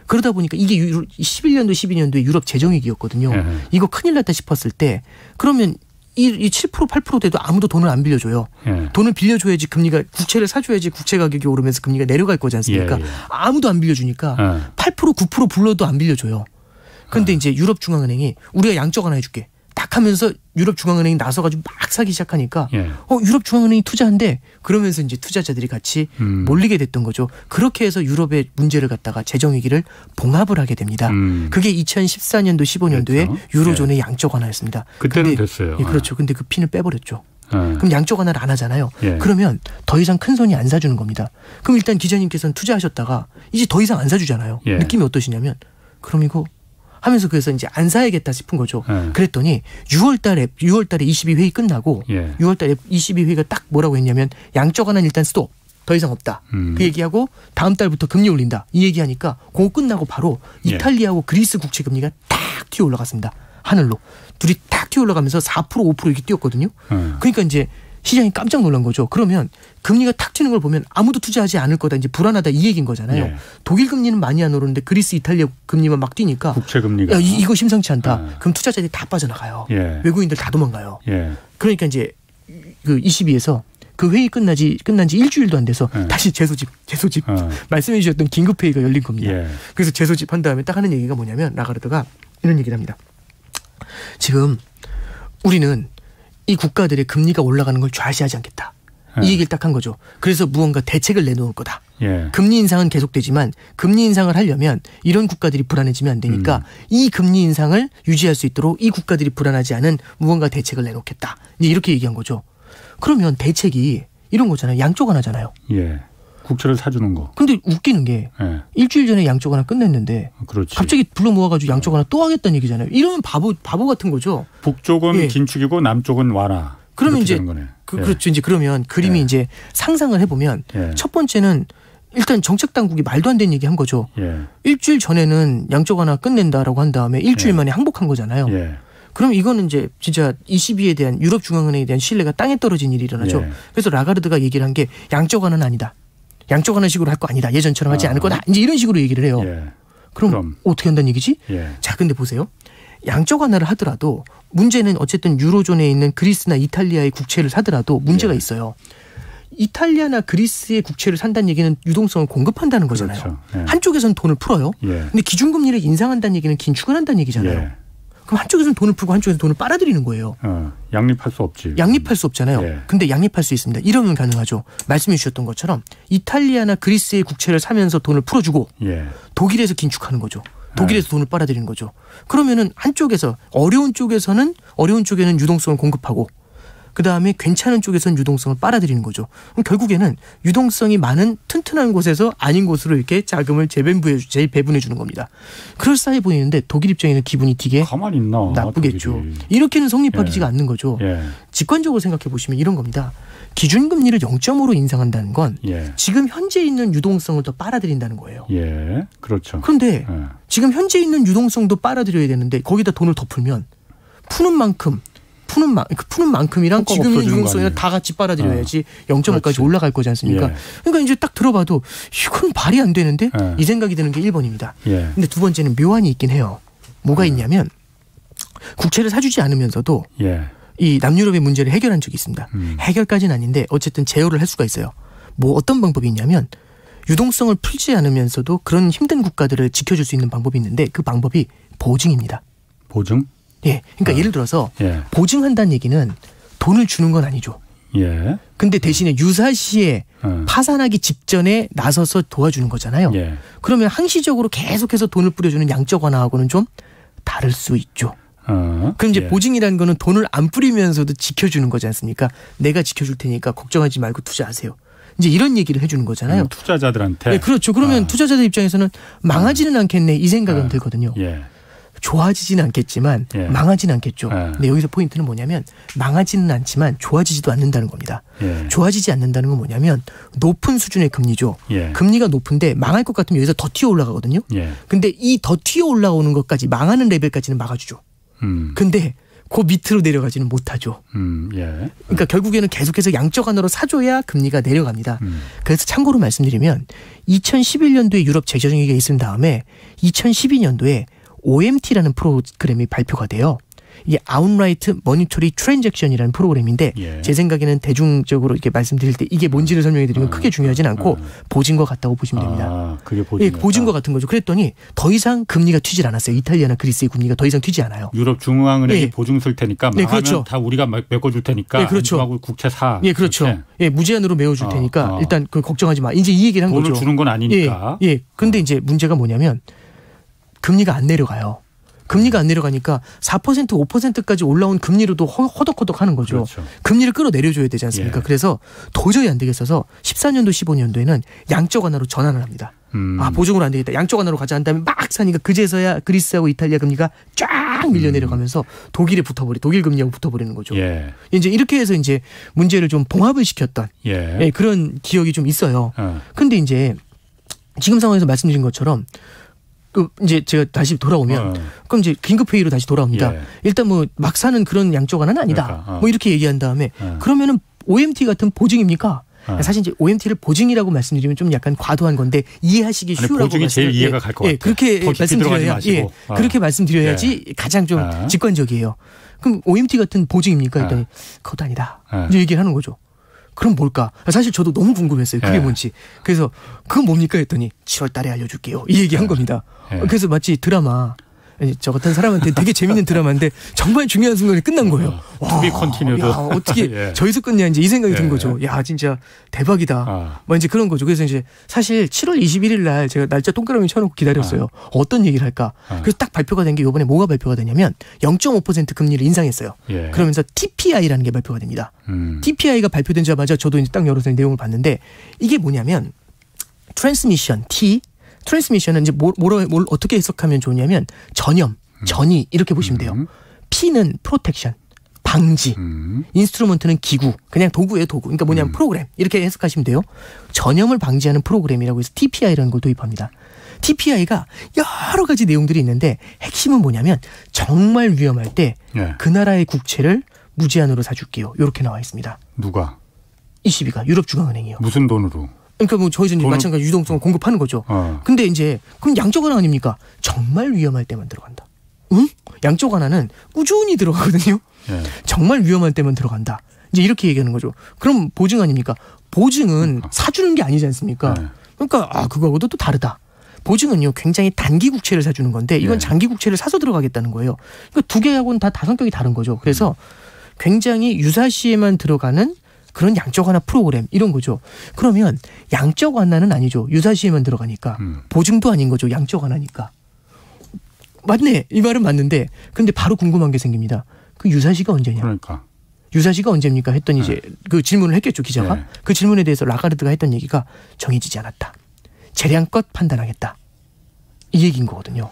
그러다 보니까 이게 11년도 12년도에 유럽 재정위기였거든요. 이거 큰일 났다 싶었을 때 그러면 이 7% 8% 돼도 아무도 돈을 안 빌려줘요. 돈을 빌려줘야지 금리가 국채를 사줘야지 국채 가격이 오르면서 금리가 내려갈 거지 않습니까? 아무도 안 빌려주니까 8% 9% 불러도 안 빌려줘요. 그런데 이제 유럽 중앙은행이 우리가 양적 완화 해줄게. 딱 하면서 유럽 중앙은행이 나서가지고 막 사기 시작하니까 유럽 중앙은행이 투자한대. 그러면서 이제 투자자들이 같이 몰리게 됐던 거죠. 그렇게 해서 유럽의 문제를 갖다가 재정위기를 봉합을 하게 됩니다. 그게 2014년도 15년도에 그렇죠. 유로존의 양적 완화였습니다. 그때는 됐어요. 그렇죠. 근데 그 핀을 빼버렸죠. 그럼 양적 완화를 안 하잖아요. 그러면 더 이상 큰 손이 안 사주는 겁니다. 그럼 일단 기자님께서는 투자하셨다가 이제 더 이상 안 사주잖아요. 느낌이 어떠시냐면 그럼 이거 하면서 그래서 이제 안 사야겠다 싶은 거죠. 그랬더니 6월달에 22회의 끝나고 6월달에 22회의가 딱 뭐라고 했냐면 양적 완화는 일단 스톱. 더 이상 없다. 그 얘기하고 다음 달부터 금리 올린다. 이 얘기하니까 그거 끝나고 바로 이탈리아하고 그리스 국채 금리가 딱 튀어 올라갔습니다. 하늘로. 둘이 딱 튀어 올라가면서 4% 5% 이렇게 뛰었거든요. 그러니까 이제 시장이 깜짝 놀란 거죠. 그러면 금리가 탁 튀는 걸 보면 아무도 투자하지 않을 거다. 이제 불안하다 이 얘기인 거잖아요. 독일 금리는 많이 안 오르는데 그리스, 이탈리아 금리만 막 뛰니까 국채 금리가 이거 심상치 않다. 그럼 투자자들이 다 빠져나가요. 외국인들 다 도망가요. 그러니까 이제 그 22에서 그 회의 끝난 지 일주일도 안 돼서 다시 재소집 말씀해 주셨던 긴급 회의가 열린 겁니다. 그래서 재소집 한 다음에 딱 하는 얘기가 뭐냐면 라가르드가 이런 얘기를 합니다. 지금 우리는 이 국가들의 금리가 올라가는 걸 좌시하지 않겠다. 이 얘기를 딱 한 거죠. 그래서 무언가 대책을 내놓을 거다. 금리 인상은 계속되지만 금리 인상을 하려면 이런 국가들이 불안해지면 안 되니까 이 금리 인상을 유지할 수 있도록 이 국가들이 불안하지 않은 무언가 대책을 내놓겠다. 이렇게 얘기한 거죠. 그러면 대책이 이런 거잖아요. 양적 완화잖아요. 국채를 사주는 거. 근데 웃기는 게 일주일 전에 양적 완화 끝냈는데 갑자기 불러 모아가지고 양적 완화 또 하겠다는 얘기잖아요. 이러면 바보 같은 거죠. 북쪽은 긴축이고 남쪽은 완화. 그러면 이제 그렇죠. 이제 그러면 그림이 이제 상상을 해보면 첫 번째는 일단 정책 당국이 말도 안 되는 얘기 한 거죠. 일주일 전에는 양적 완화 끝낸다라고 한 다음에 일주일 만에 항복한 거잖아요. 그럼 이거는 이제 진짜 22에 대한 유럽 중앙은행에 대한 신뢰가 땅에 떨어진 일이 일어나죠. 그래서 라가르드가 얘기를 한 게 양적 완화는 아니다. 양적 완화식으로 할 거 아니다. 예전처럼 하지 않을 거다. 이제 이런 식으로 얘기를 해요. 예. 그럼 어떻게 한다는 얘기지? 예. 자, 근데 보세요. 양적 완화를 하더라도 문제는 어쨌든 유로존에 있는 그리스나 이탈리아의 국채를 사더라도 문제가 예. 있어요. 이탈리아나 그리스의 국채를 산다는 얘기는 유동성을 공급한다는 거잖아요. 그렇죠. 예. 한쪽에서는 돈을 풀어요. 예. 근데 기준금리를 인상한다는 얘기는 긴축을 한다는 얘기잖아요. 예. 그럼 한쪽에서는 돈을 풀고 한쪽에서는 돈을 빨아들이는 거예요. 양립할 수 없지. 양립할 수 없잖아요. 예. 근데 양립할 수 있습니다. 이러면 가능하죠. 말씀해 주셨던 것처럼 이탈리아나 그리스의 국채를 사면서 돈을 풀어주고 예. 독일에서 긴축하는 거죠. 독일에서 돈을 빨아들이는 거죠. 그러면은 한쪽에서 어려운 쪽에는 유동성을 공급하고 그다음에 괜찮은 쪽에서는 유동성을 빨아들이는 거죠. 그럼 결국에는 유동성이 많은 튼튼한 곳에서 아닌 곳으로 이렇게 자금을 재배분해 주는 겁니다. 그럴싸해 보이는데 독일 입장에는 기분이 되게 가만히 있나? 나쁘겠죠. 독일이. 이렇게는 성립하기가 예. 않는 거죠. 예. 직관적으로 생각해 보시면 이런 겁니다. 기준금리를 0.5로 인상한다는 건 예. 지금 현재 있는 유동성을 더 빨아들인다는 거예요. 예. 그렇죠. 그런데 예. 지금 현재 있는 유동성도 빨아들여야 되는데 거기다 돈을 더 풀면 푸는 만큼이랑 효과가 지금 있는 없어지는 거 유동성이랑 아니에요? 다 같이 빨아들여야지 0.5까지 그렇지. 올라갈 거지 않습니까? 예. 그러니까 이제 딱 들어봐도 이건 말이 안 되는데 예. 이 생각이 드는 게 1번입니다. 예. 근데 두 번째는 묘안이 있긴 해요. 뭐가 있냐면 국채를 사주지 않으면서도 예. 이 남유럽의 문제를 해결한 적이 있습니다. 해결까지는 아닌데 어쨌든 제어를 할 수가 있어요. 뭐 어떤 방법이 있냐면 유동성을 풀지 않으면서도 그런 힘든 국가들을 지켜줄 수 있는 방법이 있는데 그 방법이 보증입니다. 보증? 예, 그러니까 예를 들어서 예. 보증한다는 얘기는 돈을 주는 건 아니죠. 예. 근데 대신에 유사시에 파산하기 직전에 나서서 도와주는 거잖아요. 예. 그러면 항시적으로 계속해서 돈을 뿌려주는 양적 완화하고는 좀 다를 수 있죠. 그럼 이제 예. 보증이라는 거는 돈을 안 뿌리면서도 지켜주는 거지 않습니까? 내가 지켜줄 테니까 걱정하지 말고 투자하세요. 이제 이런 얘기를 해주는 거잖아요. 투자자들한테. 네, 그렇죠. 그러면 투자자들 입장에서는 망하지는 않겠네 이 생각은 들거든요. 예. 좋아지지는 않겠지만 예. 망하지는 않겠죠. 예. 근데 여기서 포인트는 뭐냐면 망하지는 않지만 좋아지지도 않는다는 겁니다. 예. 좋아지지 않는다는 건 뭐냐면 높은 수준의 금리죠. 예. 금리가 높은데 망할 것 같으면 여기서 더 튀어 올라가거든요. 예. 근데 이 더 튀어 올라오는 것까지 망하는 레벨까지는 막아주죠. 근데 그 밑으로 내려가지는 못하죠. 예. 그러니까 결국에는 계속해서 양적 완화로 사줘야 금리가 내려갑니다. 그래서 참고로 말씀드리면 2011년도에 유럽 재정위기가 있은 다음에 2012년도에 OMT라는 프로그램이 발표가 돼요. 이게 Outright Monetary Transaction이라는 프로그램인데 예. 제 생각에는 대중적으로 이렇게 말씀드릴 때 이게 뭔지를 설명해 드리면 크게 중요하진 않고 보증과 같다고 보시면 됩니다. 아, 그게 예, 보증이었다. 보증과 같은 거죠. 그랬더니 더 이상 금리가 튀질 않았어요. 이탈리아나 그리스의 금리가 더 이상 튀지 않아요. 유럽 중앙은행이 예. 보증 쓸 테니까 네, 망하면 그렇죠. 다 우리가 메꿔줄 테니까 예, 그렇죠. 안심하고 국채 사. 예, 그렇죠. 그렇게. 예, 무제한으로 메워줄 테니까 일단 그 걱정하지 마. 이제 이 얘기를 한 돈을 거죠. 주는 건 아니니까. 예, 예. 근데 이제 문제가 뭐냐면 금리가 안 내려가요. 금리가 안 내려가니까 4% 5%까지 올라온 금리로도 허덕허덕 하는 거죠. 그렇죠. 금리를 끌어내려줘야 되지 않습니까? 예. 그래서 도저히 안 되겠어서 14년도 15년도에는 양적 완화로 전환을 합니다. 아, 보증으로 안 되겠다. 양적 완화로 가자 한 다음에 막 사니까 그제서야 그리스하고 이탈리아 금리가 쫙 밀려 내려가면서 독일 금리하고 붙어버리는 거죠. 예. 이제 이렇게 해서 이제 문제를 좀 봉합을 시켰던 예. 예, 그런 기억이 좀 있어요. 어. 근데 이제 지금 상황에서 말씀드린 것처럼 그 이제 제가 다시 돌아오면 그럼 이제 긴급 회의로 다시 돌아옵니다. 예. 일단 뭐 막 사는 그런 양적 완화는 아니다. 그러니까, 뭐 이렇게 얘기한 다음에 그러면은 OMT 같은 보증입니까? 사실 이제 OMT를 보증이라고 말씀드리면 좀 약간 과도한 건데 이해하시기 아니, 쉬우라고 보증이 제일 이해가 갈 것 같아요. 그렇게 더 깊이 들어가지 말씀드려야 마시고. 그렇게 말씀드려야지 가장 좀 직관적이에요. 그럼 OMT 같은 보증입니까? 했더니 그것도 아니다. 이제 얘기를 하는 거죠. 그럼 뭘까? 사실 저도 너무 궁금했어요. 그게 뭔지. 그래서 그건 뭡니까? 했더니 7월 달에 알려줄게요. 이 얘기한 겁니다. 그래서 마치 드라마. 저 같은 사람한테 되게 재밌는 드라마인데 정말 중요한 순간에 끝난 거예요. To be continued. 야, 어떻게 예. 저기서 끝내야 이제 이 생각이 든 거죠. 야, 진짜 대박이다. 뭐 이제 그런 거죠. 그래서 이제 사실 7월 21일 날 제가 날짜 동그라미 쳐놓고 기다렸어요. 어떤 얘기를 할까? 그래서 딱 발표가 된 게 이번에 뭐가 발표가 되냐면 0.5% 금리를 인상했어요. 예. 그러면서 TPI라는 게 발표가 됩니다. TPI가 발표된자마자 저도 이제 딱 열어서 내용을 봤는데 이게 뭐냐면 트랜스미션은 이제 뭘 어떻게 해석하면 좋냐면 전염, 전이 이렇게 보시면 돼요. P는 프로텍션, 방지, 인스트루먼트는 기구, 그냥 도구예요, 도구. 그러니까 뭐냐면 프로그램 이렇게 해석하시면 돼요. 전염을 방지하는 프로그램이라고 해서 TPI라는 걸 도입합니다. TPI가 여러 가지 내용들이 있는데 핵심은 뭐냐면 정말 위험할 때 그 나라의 국채를 무제한으로 사줄게요. 이렇게 나와 있습니다. 누가? ECB가 유럽 중앙은행이요. 무슨 돈으로? 그러니까 뭐 저희도 이제 마찬가지 유동성을 공급하는 거죠. 근데 이제 그럼 양적 완화 아닙니까? 정말 위험할 때만 들어간다. 응? 양적 완화는 꾸준히 들어가거든요. 예. 정말 위험할 때만 들어간다. 이제 이렇게 얘기하는 거죠. 그럼 보증 아닙니까? 보증은 사주는 게 아니지 않습니까? 예. 그러니까 그거하고도 또 다르다. 보증은요 굉장히 단기 국채를 사주는 건데 이건 예. 장기 국채를 사서 들어가겠다는 거예요. 그러니까 두 개하고는 다 성격이 다른 거죠. 그래서 굉장히 유사시에만 들어가는 그런 양적 완화 프로그램 이런 거죠. 그러면 양적 완화는 아니죠. 유사시에만 들어가니까. 보증도 아닌 거죠. 양적 완화니까. 맞네. 이 말은 맞는데 근데 바로 궁금한 게 생깁니다. 그 유사시가 언제냐. 그러니까. 유사시가 언제입니까? 했더니 이제 그 질문을 했겠죠. 기자가. 네. 그 질문에 대해서 라가르드가 했던 얘기가 정해지지 않았다. 재량껏 판단하겠다. 이 얘기인 거거든요.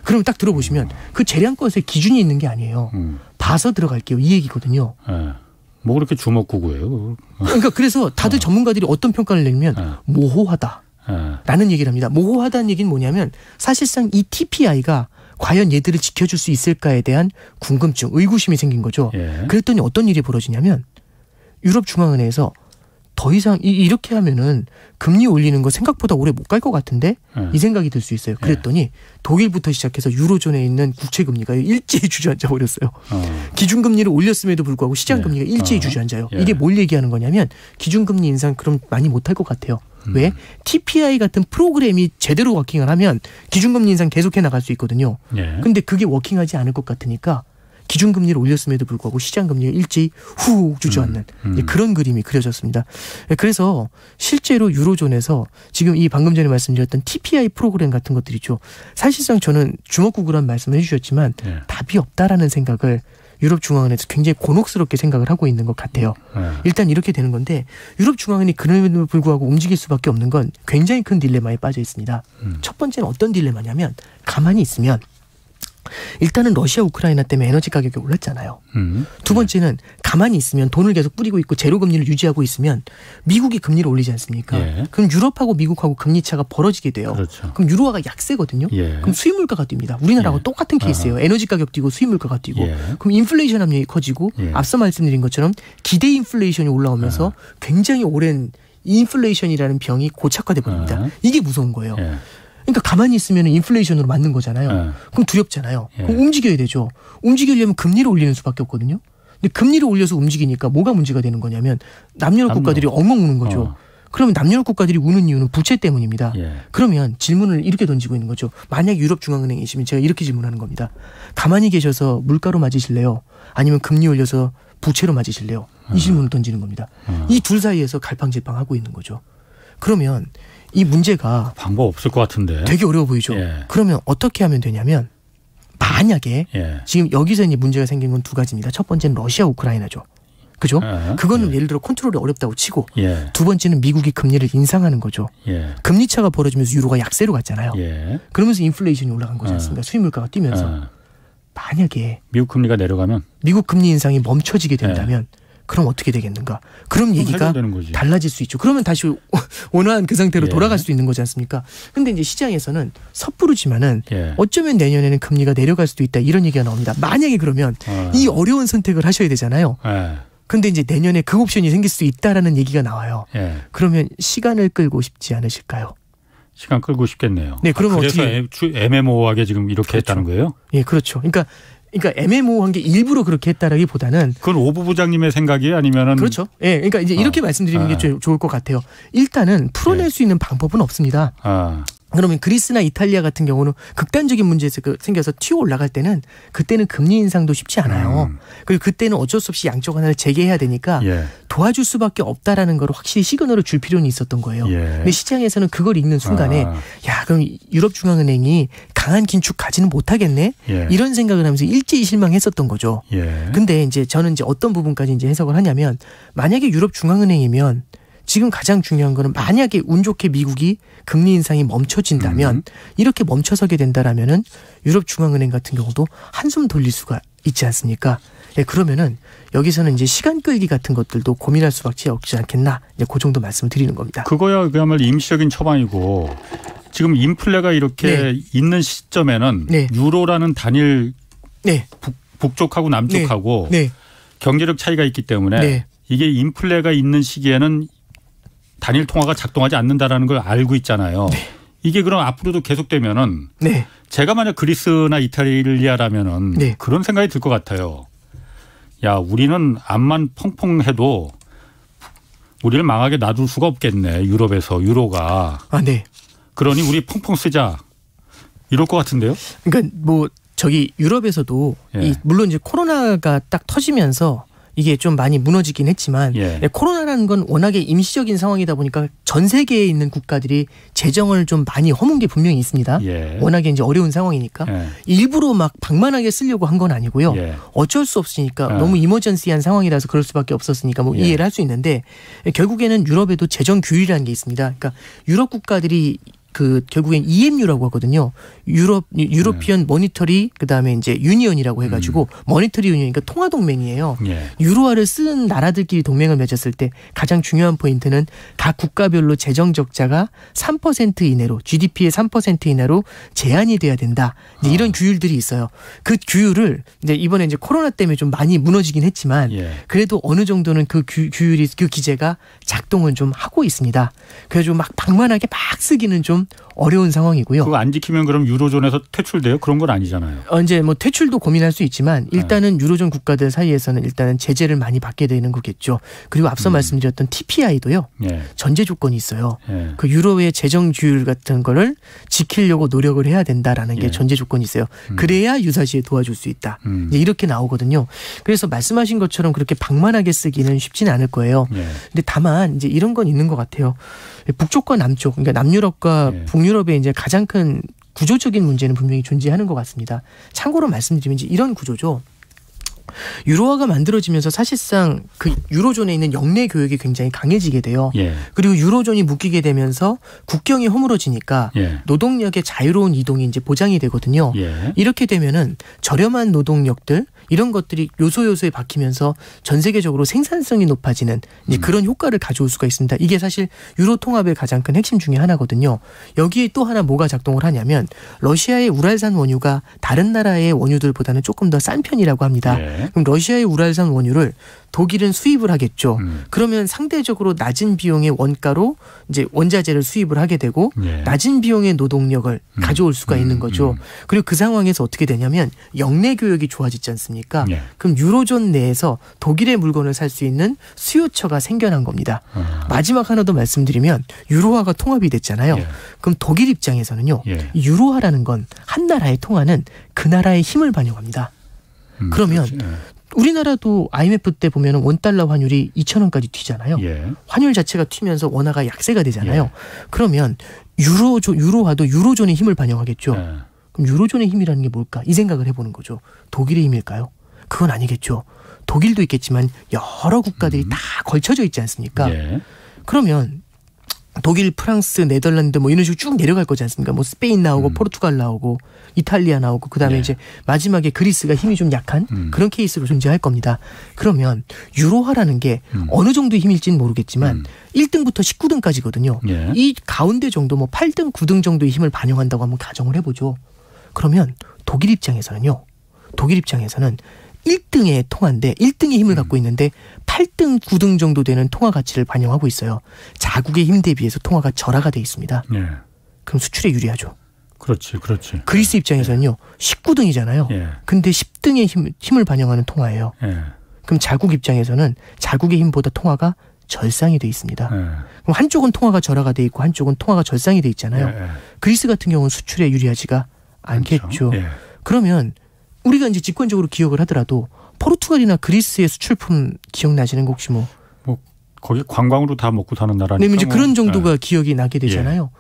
그럼 딱 들어보시면 그 재량껏의 기준이 있는 게 아니에요. 봐서 들어갈게요. 이 얘기거든요. 예. 뭐 그렇게 주먹구구예요. 그러니까 그래서 다들 전문가들이 어떤 평가를 내면 모호하다. 라는 얘기를 합니다. 모호하다는 얘기는 뭐냐면 사실상 이 TPI가 과연 얘들을 지켜줄 수 있을까에 대한 궁금증, 의구심이 생긴 거죠. 예. 그랬더니 어떤 일이 벌어지냐면 유럽중앙은행에서 더 이상 이렇게 하면은 금리 올리는 거 생각보다 오래 못 갈 것 같은데 이 생각이 들 수 있어요. 그랬더니 독일부터 시작해서 유로존에 있는 국채금리가 일제히 주저앉아 버렸어요. 기준금리를 올렸음에도 불구하고 시장금리가 일제히 주저앉아요. 예. 이게 뭘 얘기하는 거냐면 기준금리 인상 그럼 많이 못할 것 같아요. 왜? TPI 같은 프로그램이 제대로 워킹을 하면 기준금리 인상 계속해 나갈 수 있거든요. 예. 근데 그게 워킹하지 않을 것 같으니까 기준금리를 올렸음에도 불구하고 시장금리가 일제히 훅 주저앉는 그런 그림이 그려졌습니다. 그래서 실제로 유로존에서 지금 이 방금 전에 말씀드렸던 TPI 프로그램 같은 것들 있죠. 사실상 저는 주먹구구란 말씀을 해주셨지만 예. 답이 없다라는 생각을 유럽중앙은행에서 굉장히 곤혹스럽게 생각을 하고 있는 것 같아요. 일단 이렇게 되는 건데 유럽중앙은행이 그럼에도 불구하고 움직일 수밖에 없는 건 굉장히 큰 딜레마에 빠져 있습니다. 첫 번째는 어떤 딜레마냐면 가만히 있으면 일단은 러시아 우크라이나 때문에 에너지 가격이 올랐잖아요. 두 번째는 가만히 있으면 돈을 계속 뿌리고 있고 제로 금리를 유지하고 있으면 미국이 금리를 올리지 않습니까? 예. 그럼 유럽하고 미국하고 금리 차가 벌어지게 돼요. 그렇죠. 그럼 유로화가 약세거든요. 예. 그럼 수입 물가가 뜁니다. 우리나라하고 예. 똑같은 케이스예요. 에너지 가격 뛰고 수입 물가가 뛰고. 예. 그럼 인플레이션 압력이 커지고 예. 앞서 말씀드린 것처럼 기대 인플레이션이 올라오면서 굉장히 오랜 인플레이션이라는 병이 고착화돼 버립니다. 이게 무서운 거예요. 예. 그러니까 가만히 있으면 인플레이션으로 맞는 거잖아요. 그럼 두렵잖아요. 예. 그럼 움직여야 되죠. 움직이려면 금리를 올리는 수밖에 없거든요. 근데 금리를 올려서 움직이니까 뭐가 문제가 되는 거냐면 남유럽 국가들이 엉엉 우는 거죠. 그러면 남유럽 국가들이 우는 이유는 부채 때문입니다. 예. 그러면 질문을 이렇게 던지고 있는 거죠. 만약 유럽중앙은행이시면 제가 이렇게 질문하는 겁니다. 가만히 계셔서 물가로 맞으실래요? 아니면 금리 올려서 부채로 맞으실래요? 이 질문을 던지는 겁니다. 이 둘 사이에서 갈팡질팡하고 있는 거죠. 그러면 이 문제가 방법 없을 것 같은데. 되게 어려워 보이죠. 예. 그러면 어떻게 하면 되냐면 만약에 예. 지금 여기서 이제 문제가 생긴 건 두 가지입니다. 첫 번째는 러시아 우크라이나죠. 그죠? 그거는 예를 들어 컨트롤이 어렵다고 치고 예. 두 번째는 미국이 금리를 인상하는 거죠. 예. 금리 차가 벌어지면서 유로가 약세로 갔잖아요. 예. 그러면서 인플레이션이 올라간 거지 않습니까? 수입 물가가 뛰면서. 만약에 미국 금리가 내려가면 미국 금리 인상이 멈춰지게 된다면 그럼 어떻게 되겠는가? 그럼 얘기가 해결되는 거지. 달라질 수 있죠. 그러면 다시 원화한 그 상태로 예. 돌아갈 수 있는 거지 않습니까? 근데 이제 시장에서는 섣부르지만은 예. 어쩌면 내년에는 금리가 내려갈 수도 있다 이런 얘기가 나옵니다. 만약에 그러면 이 어려운 선택을 하셔야 되잖아요. 예. 근데 이제 내년에 그 옵션이 생길 수 있다라는 얘기가 나와요. 예. 그러면 시간을 끌고 싶지 않으실까요? 시간 끌고 싶겠네요. 네, 그러면 그래서 어떻게 애매모호하게 지금 이렇게 그렇죠. 했다는 거예요? 예, 그렇죠. 그러니까 애매모호한 게 일부러 그렇게 했다라기보다는 그건 오부 부장님의 생각이 아니면은 그렇죠. 예, 그러니까 이제 이렇게 말씀드리는 게 좋을 것 같아요. 일단은 풀어낼 수 있는 방법은 없습니다. 그러면 그리스나 이탈리아 같은 경우는 극단적인 문제에서 생겨서 튀어 올라갈 때는 그때는 금리 인상도 쉽지 않아요. 그리고 그때는 어쩔 수 없이 양적 완화를 재개해야 되니까 예. 도와줄 수밖에 없다라는 걸 확실히 시그널을 줄 필요는 있었던 거예요. 예. 근데 시장에서는 그걸 읽는 순간에 야 그럼 유럽중앙은행이 강한 긴축 가지는 못하겠네 예. 이런 생각을 하면서 일제히 실망했었던 거죠. 예. 근데 이제 저는 이제 어떤 부분까지 이제 해석을 하냐면 만약에 유럽중앙은행이면 지금 가장 중요한 거는 만약에 운 좋게 미국이 금리 인상이 멈춰진다면 이렇게 멈춰서게 된다라면은 유럽중앙은행 같은 경우도 한숨 돌릴 수가 있지 않습니까? 예, 그러면은 여기서는 이제 시간 끌기 같은 것들도 고민할 수밖에 없지 않겠나? 이제 그 정도 말씀을 드리는 겁니다. 그거야 그야말로 임시적인 처방이고 지금 인플레가 이렇게 있는 시점에는 유로라는 단일 북쪽하고 남쪽하고 경제력 차이가 있기 때문에 이게 인플레가 있는 시기에는 단일 통화가 작동하지 않는다라는 걸 알고 있잖아요. 네. 이게 그럼 앞으로도 계속되면은 네. 제가 만약 그리스나 이탈리아라면은 네. 그런 생각이 들 것 같아요. 야, 우리는 암만 펑펑해도 우리를 망하게 놔둘 수가 없겠네. 유럽에서 유로가. 아, 네. 그러니 우리 펑펑 쓰자. 이럴 것 같은데요. 그러니까 뭐 저기 유럽에서도 예. 물론 이제 코로나가 딱 터지면서 이게 좀 많이 무너지긴 했지만 예. 코로나라는 건 워낙에 임시적인 상황이다 보니까 전 세계에 있는 국가들이 재정을 좀 많이 허문 게 분명히 있습니다. 예. 워낙에 이제 어려운 상황이니까 예. 일부러 막 방만하게 쓰려고 한 건 아니고요. 예. 어쩔 수 없으니까 예. 너무 이머전시한 상황이라서 그럴 수밖에 없었으니까 뭐 예. 이해를 할 수 있는데 결국에는 유럽에도 재정 규율이라는 게 있습니다. 그러니까 유럽 국가들이 그 결국엔 EMU라고 하거든요. 유로피언 모니터리 그다음에 이제 유니언이라고 해가지고 모니터리 유니언이니까 통화 동맹이에요. 예. 유로화를 쓴 나라들끼리 동맹을 맺었을 때 가장 중요한 포인트는 각 국가별로 재정 적자가 3% 이내로 GDP의 3% 이내로 제한이 돼야 된다. 이제 이런 규율들이 있어요. 그 규율을 이제 이번에 이제 코로나 때문에 좀 많이 무너지긴 했지만 예. 그래도 어느 정도는 그 규율이 그 기재가 작동은 좀 하고 있습니다. 그래가지고 막 방만하게 막 쓰기는 좀 어려운 상황이고요. 그거 안 지키면 그럼 유로존에서 퇴출돼요? 그런 건 아니잖아요. 이제 뭐 퇴출도 고민할 수 있지만 일단은 유로존 국가들 사이에서는 일단은 제재를 많이 받게 되는 거겠죠. 그리고 앞서 말씀드렸던 TPI도요. 예. 전제 조건이 있어요. 예. 그 유로의 재정 규율 같은 거를 지키려고 노력을 해야 된다라는 게 예. 전제 조건이 있어요. 그래야 유사시에 도와줄 수 있다. 이제 이렇게 나오거든요. 그래서 말씀하신 것처럼 그렇게 방만하게 쓰기는 쉽지는 않을 거예요. 예. 근데 다만 이제 이런 건 있는 것 같아요. 북쪽과 남쪽, 그러니까 남유럽과 예. 북유럽의 이제 가장 큰 구조적인 문제는 분명히 존재하는 것 같습니다. 참고로 말씀드리면 이제 이런 구조죠. 유로화가 만들어지면서 사실상 그 유로존에 있는 영내 교역이 굉장히 강해지게 돼요. 예. 그리고 유로존이 묶이게 되면서 국경이 허물어지니까 예. 노동력의 자유로운 이동이 이제 보장이 되거든요. 예. 이렇게 되면은 저렴한 노동력들 이런 것들이 요소요소에 박히면서 전 세계적으로 생산성이 높아지는 이제 그런 효과를 가져올 수가 있습니다. 이게 사실 유로 통합의 가장 큰 핵심 중에 하나거든요. 여기에 또 하나 뭐가 작동을 하냐면 러시아의 우랄산 원유가 다른 나라의 원유들보다는 조금 더 싼 편이라고 합니다. 예. 그럼 러시아의 우랄산 원유를 독일은 수입을 하겠죠. 그러면 상대적으로 낮은 비용의 원가로 이제 원자재를 수입을 하게 되고 예. 낮은 비용의 노동력을 가져올 수가 있는 거죠. 그리고 그 상황에서 어떻게 되냐면 영내 교역이 좋아지지 않습니까? 예. 그럼 유로존 내에서 독일의 물건을 살 수 있는 수요처가 생겨난 겁니다. 마지막 하나 더 말씀드리면 유로화가 통합이 됐잖아요. 예. 그럼 독일 입장에서는요. 예. 이 유로화라는 건 한 나라의 통화는 그 나라의 힘을 반영합니다. 그러면 그렇지. 우리나라도 IMF 때 보면 원달러 환율이 2,000원까지 튀잖아요. 예. 환율 자체가 튀면서 원화가 약세가 되잖아요. 예. 그러면 유로화도 유로존의 힘을 반영하겠죠. 예. 그럼 유로존의 힘이라는 게 뭘까? 이 생각을 해보는 거죠. 독일의 힘일까요? 그건 아니겠죠. 독일도 있겠지만 여러 국가들이 다 걸쳐져 있지 않습니까? 예. 그러면 독일, 프랑스, 네덜란드 뭐 이런 식으로 쭉 내려갈 거지 않습니까? 뭐 스페인 나오고 포르투갈 나오고 이탈리아 나오고 그다음에 예. 이제 마지막에 그리스가 힘이 좀 약한 그런 케이스로 존재할 겁니다. 그러면 유로화라는 게 어느 정도의 힘일지는 모르겠지만 1등부터 19등까지거든요. 예. 이 가운데 정도 뭐 8등, 9등 정도의 힘을 반영한다고 한번 가정을 해보죠. 그러면 독일 입장에서는 1등의 통화인데 1등의 힘을 갖고 있는데 8등, 9등 정도 되는 통화 가치를 반영하고 있어요. 자국의 힘 대비해서 통화가 절하가 돼 있습니다. 예. 그럼 수출에 유리하죠. 그렇지, 그렇지. 그리스 입장에서는요. 19등이잖아요. 예. 근데 10등의 힘을 반영하는 통화예요. 예. 그럼 자국 입장에서는 자국의 힘보다 통화가 절상이 돼 있습니다. 예. 그럼 한쪽은 통화가 절하가 돼 있고 한쪽은 통화가 절상이 돼 있잖아요. 예. 그리스 같은 경우는 수출에 유리하지가 않겠죠. 예. 그러면 우리가 이제 직관적으로 기억을 하더라도 포르투갈이나 그리스의 수출품 기억나시는 거 혹시 뭐? 거기 관광으로 다 먹고 사는 나라니까. 네, 이제 뭐. 그런 정도가 기억이 나게 되잖아요.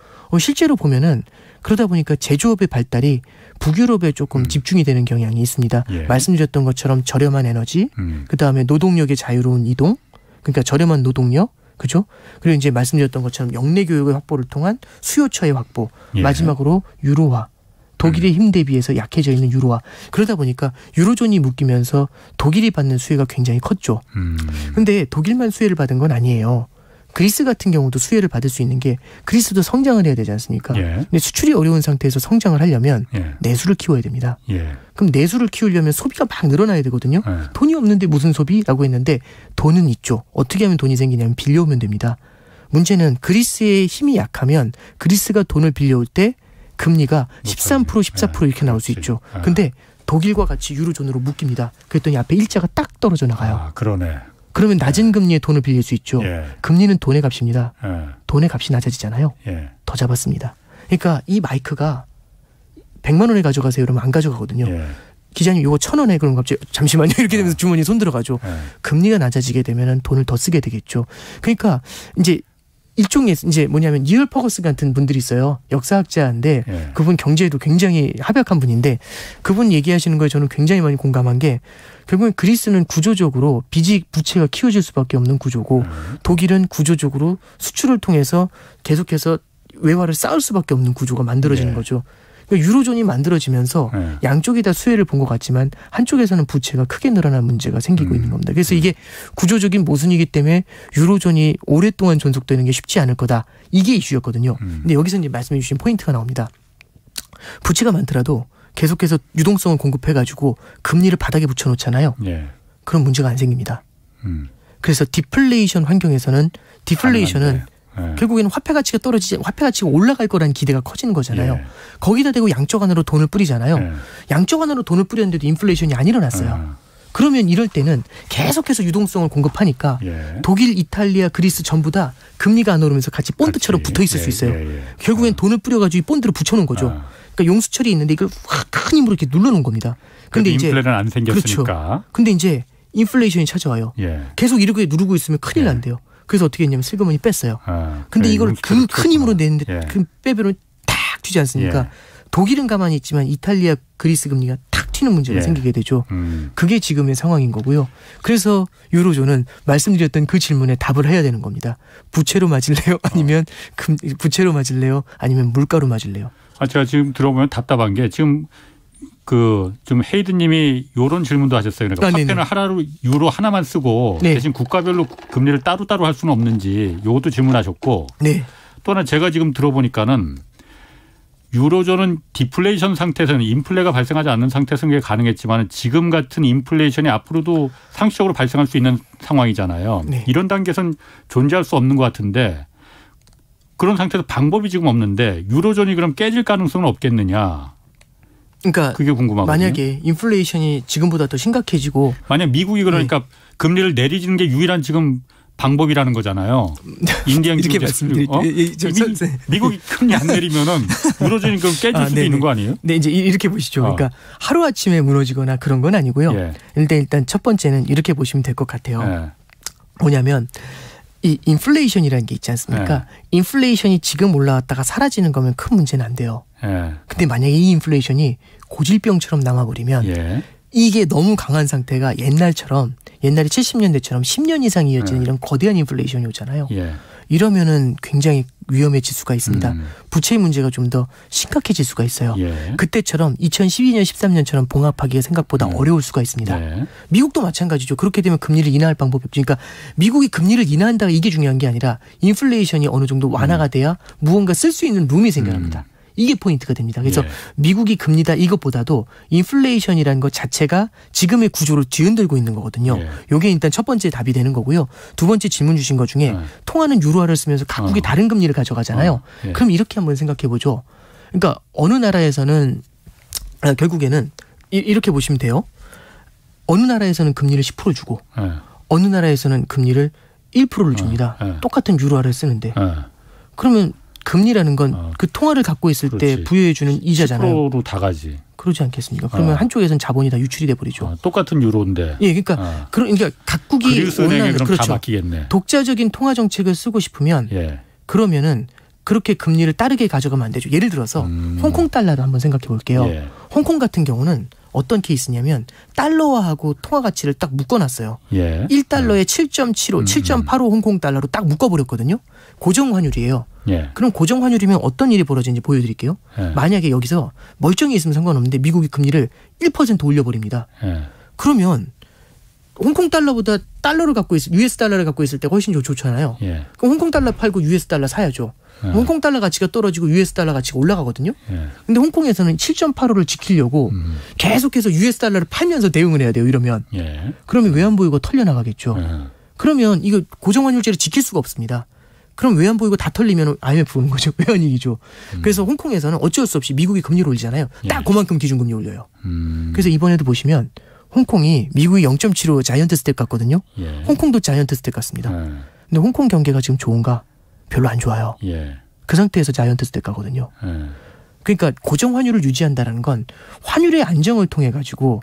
실제로 보면은 그러다 보니까 제조업의 발달이 북유럽에 조금 집중이 되는 경향이 있습니다. 예. 말씀드렸던 것처럼 저렴한 에너지, 그다음에 노동력의 자유로운 이동, 그러니까 저렴한 노동력, 그죠? 그리고 이제 말씀드렸던 것처럼 영내 교육의 확보를 통한 수요처의 확보, 예. 마지막으로 유로화. 독일의 힘 대비해서 약해져 있는 유로화. 그러다 보니까 유로존이 묶이면서 독일이 받는 수혜가 굉장히 컸죠. 근데 독일만 수혜를 받은 건 아니에요. 그리스 같은 경우도 수혜를 받을 수 있는 게 그리스도 성장을 해야 되지 않습니까? 예. 근데 수출이 어려운 상태에서 성장을 하려면 예. 내수를 키워야 됩니다. 예. 그럼 내수를 키우려면 소비가 막 늘어나야 되거든요. 예. 돈이 없는데 무슨 소비라고 했는데 돈은 있죠. 어떻게 하면 돈이 생기냐면 빌려오면 됩니다. 문제는 그리스의 힘이 약하면 그리스가 돈을 빌려올 때 금리가 13%, 14% 이렇게 나올 수 있죠. 근데 독일과 같이 유로존으로 묶입니다. 그랬더니 앞에 일자가 딱 떨어져 나가요. 아, 그러네. 그러면 낮은 금리에 돈을 빌릴 수 있죠. 예. 금리는 돈의 값입니다. 예. 돈의 값이 낮아지잖아요. 예. 더 잡았습니다. 그러니까 이 마이크가 100만 원에 가져가세요. 이러면 안 가져가거든요. 예. 기자님 이거 1,000원에 그럼 갑자기 잠시만요. 이렇게 되면서 주머니에 손 들어가죠. 금리가 낮아지게 되면 돈을 더 쓰게 되겠죠. 그러니까 이제 일종의 이제 뭐냐면 니얼 퍼거스 같은 분들이 있어요. 역사학자인데 예. 그분 경제에도 굉장히 합약한 분인데 그분 얘기하시는 거에 저는 굉장히 많이 공감한 게 결국엔 그리스는 구조적으로 빚이 부채가 키워질 수밖에 없는 구조고 독일은 구조적으로 수출을 통해서 계속해서 외화를 쌓을 수밖에 없는 구조가 만들어지는 예. 거죠. 그러니까 유로존이 만들어지면서 양쪽이 다 수혜를 본 것 같지만 한쪽에서는 부채가 크게 늘어난 문제가 생기고 있는 겁니다. 그래서 이게 구조적인 모순이기 때문에 유로존이 오랫동안 존속되는 게 쉽지 않을 거다. 이게 이슈였거든요. 근데 여기서 이제 말씀해 주신 포인트가 나옵니다. 부채가 많더라도 계속해서 유동성을 공급해가지고 금리를 바닥에 붙여놓잖아요. 예. 그런 문제가 안 생깁니다. 그래서 디플레이션 환경에서는 디플레이션은 결국에는 화폐 가치가 떨어지지 화폐 가치가 올라갈 거라는 기대가 커지는 거잖아요. 예. 거기다 대고 양쪽 안으로 돈을 뿌리잖아요. 예. 양쪽 안으로 돈을 뿌렸는데도 인플레이션이 안 일어났어요. 그러면 이럴 때는 계속해서 유동성을 공급하니까 예. 독일, 이탈리아, 그리스 전부 다 금리가 안 오르면서 같이 본드처럼 붙어 있을 수 있어요. 결국엔 돈을 뿌려가지고 이 본드를 붙여놓은 거죠. 그러니까 용수철이 있는데 이걸 확 큰 힘으로 이렇게 눌러놓은 겁니다. 근데 이제 인플레는 안 생겼으니까. 그렇죠. 근데 이제 인플레이션이 찾아와요. 예. 계속 이렇게 누르고 있으면 큰일 난대요. 그래서 어떻게 했냐면 슬그머니 뺐어요. 근데 네, 이걸 그 큰 힘으로 내는데 예. 그 빼빼로 탁 튀지 않습니까? 예. 독일은 가만히 있지만 이탈리아, 그리스 금리가 탁 튀는 문제가 예. 생기게 되죠. 그게 지금의 상황인 거고요. 그래서 유로존은 말씀드렸던 그 질문에 답을 해야 되는 겁니다. 부채로 맞을래요? 아니면 부채로 맞을래요? 아니면 물가로 맞을래요? 아, 제가 지금 들어보면 답답한 게 지금 좀 헤이드님이 이런 질문도 하셨어요. 그러니까 화폐는 하나로 유로 하나만 쓰고 네. 대신 국가별로 금리를 따로따로 할 수는 없는지 이것도 질문하셨고 네. 또 하나 제가 지금 들어보니까는 유로존은 디플레이션 상태에서는 인플레가 발생하지 않는 상태에서는 그게 가능했지만 지금 같은 인플레이션이 앞으로도 상시적으로 발생할 수 있는 상황이잖아요. 네. 이런 단계에서는 존재할 수 없는 것 같은데 그런 상태에서 방법이 지금 없는데 유로존이 그럼 깨질 가능성은 없겠느냐. 그러니까 그게 궁금하거든요. 만약에 인플레이션이 지금보다 더 심각해지고 만약 미국이 그러니까 금리를 내리는 게 유일한 지금 방법이라는 거잖아요. 인디언 이렇게 기준 말씀드릴게요. 미국이 금리 안 내리면은 유로존이 그럼 깨질 수도 있는 거 아니에요? 네, 이제 이렇게 보시죠. 그러니까 하루 아침에 무너지거나 그런 건 아니고요. 예. 일단 첫 번째는 이렇게 보시면 될 것 같아요. 예. 뭐냐면 이 인플레이션이라는 게 있지 않습니까? 인플레이션이 지금 올라왔다가 사라지는 거면 큰 문제는 안 돼요. 예. 근데 만약에 이 인플레이션이 고질병처럼 남아버리면 예. 이게 너무 강한 상태가 옛날에 70년대처럼 10년 이상 이어지는 이런 거대한 인플레이션이 오잖아요. 예. 이러면은 굉장히 위험해질 수가 있습니다. 부채 문제가 좀 더 심각해질 수가 있어요. 예. 그때처럼 2012년, 13년처럼 봉합하기가 생각보다 어려울 수가 있습니다. 네. 미국도 마찬가지죠. 그렇게 되면 금리를 인하할 방법이 없죠. 그러니까 미국이 금리를 인하한다 이게 중요한 게 아니라 인플레이션이 어느 정도 완화가 돼야 무언가 쓸 수 있는 룸이 생겨납니다. 이게 포인트가 됩니다. 그래서 예. 미국이 금리다 이것보다도 인플레이션이라는 것 자체가 지금의 구조를 뒤흔들고 있는 거거든요. 예. 이게 일단 첫 번째 답이 되는 거고요. 두 번째 질문 주신 것 중에 통화는 유로화를 쓰면서 각국이 다른 금리를 가져가잖아요. 예. 그럼 이렇게 한번 생각해 보죠. 그러니까 어느 나라에서는 결국에는 이렇게 보시면 돼요. 어느 나라에서는 금리를 10% 주고 예. 어느 나라에서는 금리를 1%를 줍니다. 똑같은 유로화를 쓰는데 그러면 금리라는 건 그 통화를 갖고 있을 때 그렇지. 부여해주는 이자잖아요. 10%로 다 가지. 그러지 않겠습니까? 그러면 한쪽에서는 자본이 다 유출이 돼 버리죠. 똑같은 유로인데. 예, 그러니까 그러니까 각국이 그리스은행에 그럼 그렇죠. 다 맡기겠네. 독자적인 통화 정책을 쓰고 싶으면 예. 그러면은 그렇게 금리를 따르게 가져가면 안 되죠. 예를 들어서 홍콩 달러를 한번 생각해 볼게요. 예. 홍콩 같은 경우는 어떤 케이스냐면 달러화하고 통화 가치를 딱 묶어놨어요. 예. 1달러에 7.75, 7.85 홍콩 달러로 딱 묶어버렸거든요. 고정 환율이에요. 예. 그럼 고정 환율이면 어떤 일이 벌어지는지 보여드릴게요. 예. 만약에 여기서 멀쩡히 있으면 상관없는데 미국이 금리를 1% 올려버립니다. 예. 그러면 홍콩 달러보다 달러를 갖고 US 달러를 갖고 있을 때 훨씬 좋잖아요. 예. 그럼 홍콩 달러 팔고 US 달러 사야죠. 홍콩 달러 가치가 떨어지고 US 달러 가치가 올라가거든요. 예. 근데 홍콩에서는 7.85를 지키려고 계속해서 US 달러를 팔면서 대응을 해야 돼요. 이러면. 예. 그러면 외환보유가 털려나가겠죠. 예. 그러면 이거 고정환율제를 지킬 수가 없습니다. 그럼 외환 보이고 다 털리면 IMF 오는 거죠. 외환위기죠. 그래서 홍콩에서는 어쩔 수 없이 미국이 금리를 올리잖아요. 딱 그만큼 기준금리 올려요. 그래서 이번에도 보시면 홍콩이 미국이 0.75 자이언트 스텝 같거든요. 홍콩도 자이언트 스텝 같습니다. 근데 홍콩 경제가 지금 좋은가? 별로 안 좋아요. 그 상태에서 자이언트 스텝 가거든요. 그러니까 고정 환율을 유지한다는 건 환율의 안정을 통해 가지고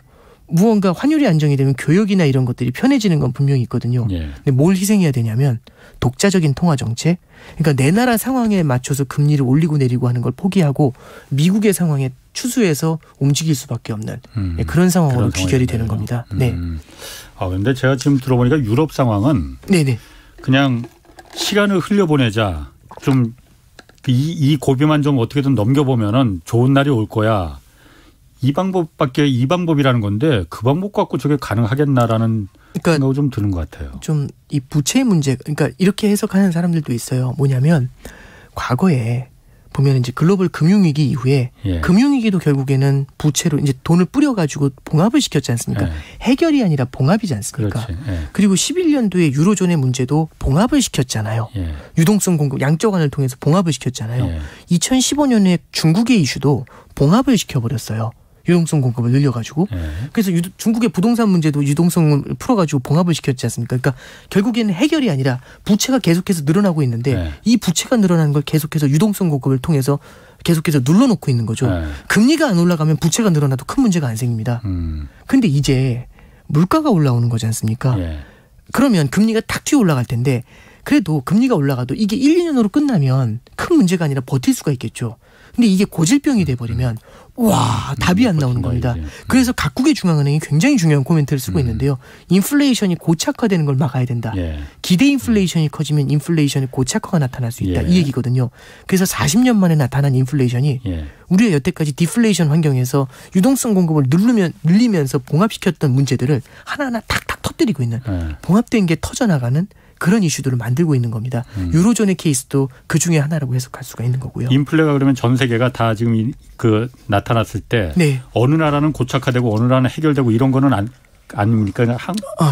무언가 환율이 안정이 되면 교역이나 이런 것들이 편해지는 건 분명히 있거든요. 근데 뭘 희생해야 되냐면 독자적인 통화 정책. 그러니까 내 나라 상황에 맞춰서 금리를 올리고 내리고 하는 걸 포기하고 미국의 상황에 추수해서 움직일 수밖에 없는 그런 상황으로 귀결이 되는 겁니다. 네. 그런데 제가 지금 들어보니까 유럽 상황은 그냥 시간을 흘려보내자 좀 이 고비만 좀 어떻게든 넘겨보면은 좋은 날이 올 거야. 이 방법이라는 건데 그 방법 갖고 저게 가능하겠나라는 생각이 좀 드는 것 같아요. 좀 이 부채 문제, 그러니까 이렇게 해석하는 사람들도 있어요. 뭐냐면 과거에 보면 이제 글로벌 금융위기 이후에 금융위기도 결국에는 부채로 이제 돈을 뿌려가지고 봉합을 시켰지 않습니까? 해결이 아니라 봉합이지 않습니까? 그리고 11년도에 유로존의 문제도 봉합을 시켰잖아요. 유동성 공급 양적완을 통해서 봉합을 시켰잖아요. 2015년에 중국의 이슈도 봉합을 시켜버렸어요. 유동성 공급을 늘려가지고. 그래서 중국의 부동산 문제도 유동성을 풀어가지고 봉합을 시켰지 않습니까? 그러니까 결국에는 해결이 아니라 부채가 계속해서 늘어나고 있는데 이 부채가 늘어나는 걸 계속해서 유동성 공급을 통해서 계속해서 눌러놓고 있는 거죠. 금리가 안 올라가면 부채가 늘어나도 큰 문제가 안 생깁니다. 근데 이제 물가가 올라오는 거지 않습니까? 그러면 금리가 탁 튀어 올라갈 텐데 그래도 금리가 올라가도 이게 1, 2년으로 끝나면 큰 문제가 아니라 버틸 수가 있겠죠. 근데 이게 고질병이 돼버리면 와 답이 안 나오는 겁니다. 그래서 각국의 중앙은행이 굉장히 중요한 코멘트를 쓰고 있는데요. 인플레이션이 고착화되는 걸 막아야 된다. 기대 인플레이션이 커지면 인플레이션의 고착화가 나타날 수 있다. 이 얘기거든요. 그래서 40년 만에 나타난 인플레이션이 우리가 여태까지 디플레이션 환경에서 유동성 공급을 늘리면서 봉합시켰던 문제들을 하나하나 탁탁 터뜨리고 있는 봉합된 게 터져나가는 그런 이슈들을 만들고 있는 겁니다. 유로존의 케이스도 그 중에 하나라고 해석할 수가 있는 거고요. 인플레가 그러면 전 세계가 다 지금 나타났을 때 어느 나라는 고착화되고 어느 나라는 해결되고 이런 거는 아닙니까?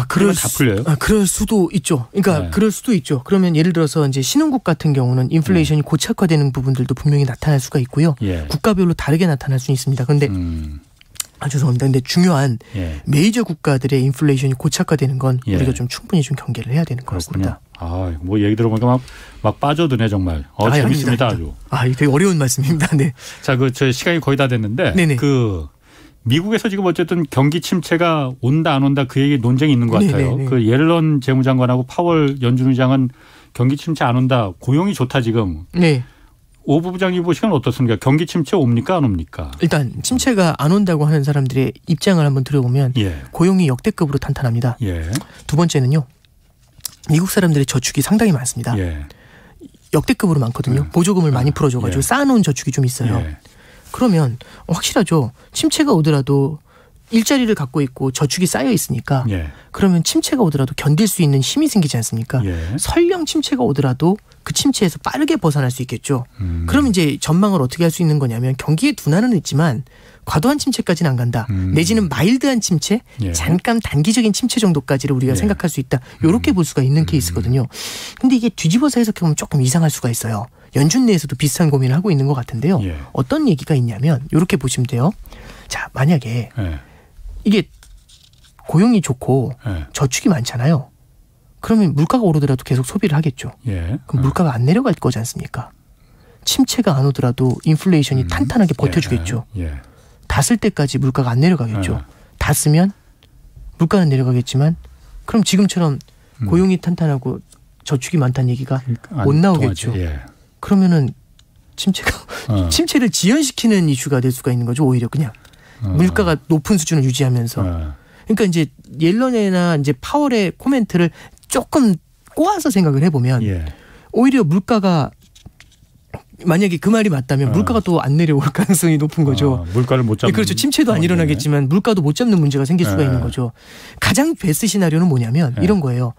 그럴 다 풀려요? 그럴 수도 있죠. 그러니까 그럴 수도 있죠. 그러면 예를 들어서 이제 신흥국 같은 경우는 인플레이션이 고착화되는 부분들도 분명히 나타날 수가 있고요. 국가별로 다르게 나타날 수 있습니다. 그런데 죄송합니다. 근데 중요한 메이저 국가들의 인플레이션이 고착화되는 건 우리가 좀 충분히 좀 경계를 해야 되는 것 같습니다. 뭐 얘기 들어보니까 막 빠져드네 정말. 재밌습니다 아주. 되게 어려운 말씀입니다. 네. 자, 저 시간이 거의 다 됐는데 미국에서 지금 어쨌든 경기 침체가 온다 안 온다 그 얘기 논쟁이 있는 것 같아요. 그 옐런 재무장관하고 파월 연준 의장은 경기 침체 안 온다. 고용이 좋다 지금. 오 부부장님 보시기엔 어떻습니까? 경기 침체 옵니까 안 옵니까? 일단 침체가 안 온다고 하는 사람들의 입장을 한번 들어보면 고용이 역대급으로 탄탄합니다. 두 번째는요. 미국 사람들의 저축이 상당히 많습니다. 역대급으로 많거든요. 보조금을 많이 풀어줘가지고 쌓아놓은 저축이 좀 있어요. 그러면 확실하죠. 침체가 오더라도 일자리를 갖고 있고 저축이 쌓여 있으니까 그러면 침체가 오더라도 견딜 수 있는 힘이 생기지 않습니까? 설령 침체가 오더라도 그 침체에서 빠르게 벗어날 수 있겠죠. 그럼 이제 전망을 어떻게 할 수 있는 거냐면 경기의 둔화는 있지만 과도한 침체까지는 안 간다. 내지는 마일드한 침체, 잠깐 단기적인 침체 정도까지를 우리가 생각할 수 있다. 이렇게 볼 수가 있는 케이스거든요. 근데 이게 뒤집어서 해석해보면 조금 이상할 수가 있어요. 연준 내에서도 비슷한 고민을 하고 있는 것 같은데요. 어떤 얘기가 있냐면 이렇게 보시면 돼요. 자, 만약에 이게 고용이 좋고 저축이 많잖아요. 그러면 물가가 오르더라도 계속 소비를 하겠죠. 그럼 물가가 안 내려갈 거지 않습니까? 침체가 안 오더라도 인플레이션이 탄탄하게 버텨주겠죠. 닿을 때까지 물가가 안 내려가겠죠. 닿으면 물가는 내려가겠지만 그럼 지금처럼 고용이 탄탄하고 저축이 많다는 얘기가 못 나오겠죠. 그러면은 침체를 지연시키는 이슈가 될 수가 있는 거죠. 오히려 그냥 물가가 높은 수준을 유지하면서. 그러니까 이제 옐런이나 이제 파월의 코멘트를 조금 꼬아서 생각을 해보면 오히려 물가가 만약에 그 말이 맞다면 물가가 또 안 내려올 가능성이 높은 거죠. 물가를 못 잡는. 그렇죠. 침체도 안 일어나겠지만 물가도 못 잡는 문제가 생길 수가 있는 거죠. 가장 베스트 시나리오는 뭐냐면 이런 거예요.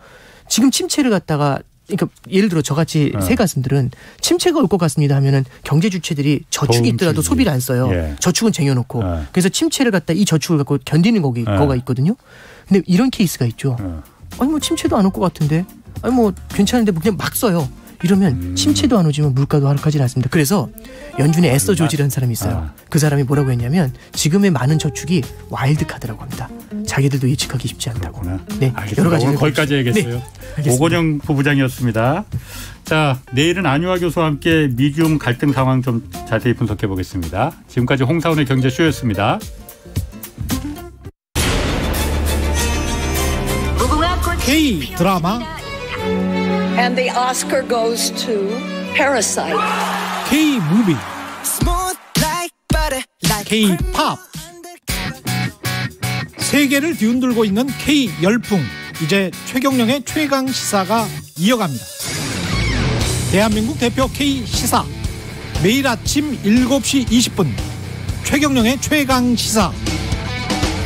지금 침체를 갖다가 그러니까 예를 들어 저같이 새 가슴들은 침체가 올 것 같습니다 하면은 경제 주체들이 저축이 있더라도 소비를 안 써요. 저축은 쟁여놓고. 그래서 침체를 갖다 이 저축을 갖고 견디는 거가 있거든요. 근데 이런 케이스가 있죠. 아니 뭐 침체도 안 올 것 같은데. 아니 뭐 괜찮은데 그냥 막 써요. 이러면 침체도 안 오지만 물가도 하락하지 않습니다. 그래서 연준의 에서 조지라는 사람이 있어요. 그 사람이 뭐라고 했냐면 지금의 많은 저축이 와일드 카드라고 합니다. 자기들도 예측하기 쉽지 않다고. 네, 알겠습니다. 여러 가지 거기까지 해야겠어요. 네, 알겠습니다. 오건영 부부장이었습니다. 자, 내일은 안유아 교수와 함께 미중 갈등 상황 좀 자세히 분석해 보겠습니다. 지금까지 홍사원의 경제쇼였습니다. K 드라마 And the Oscar goes to Parasite. K 무비 K 팝 세계를 뒤흔들고 있는 K 열풍 이제 최경영의 최강 시사가 이어갑니다. 대한민국 대표 K 시사 매일 아침 7시 20분 최경영의 최강 시사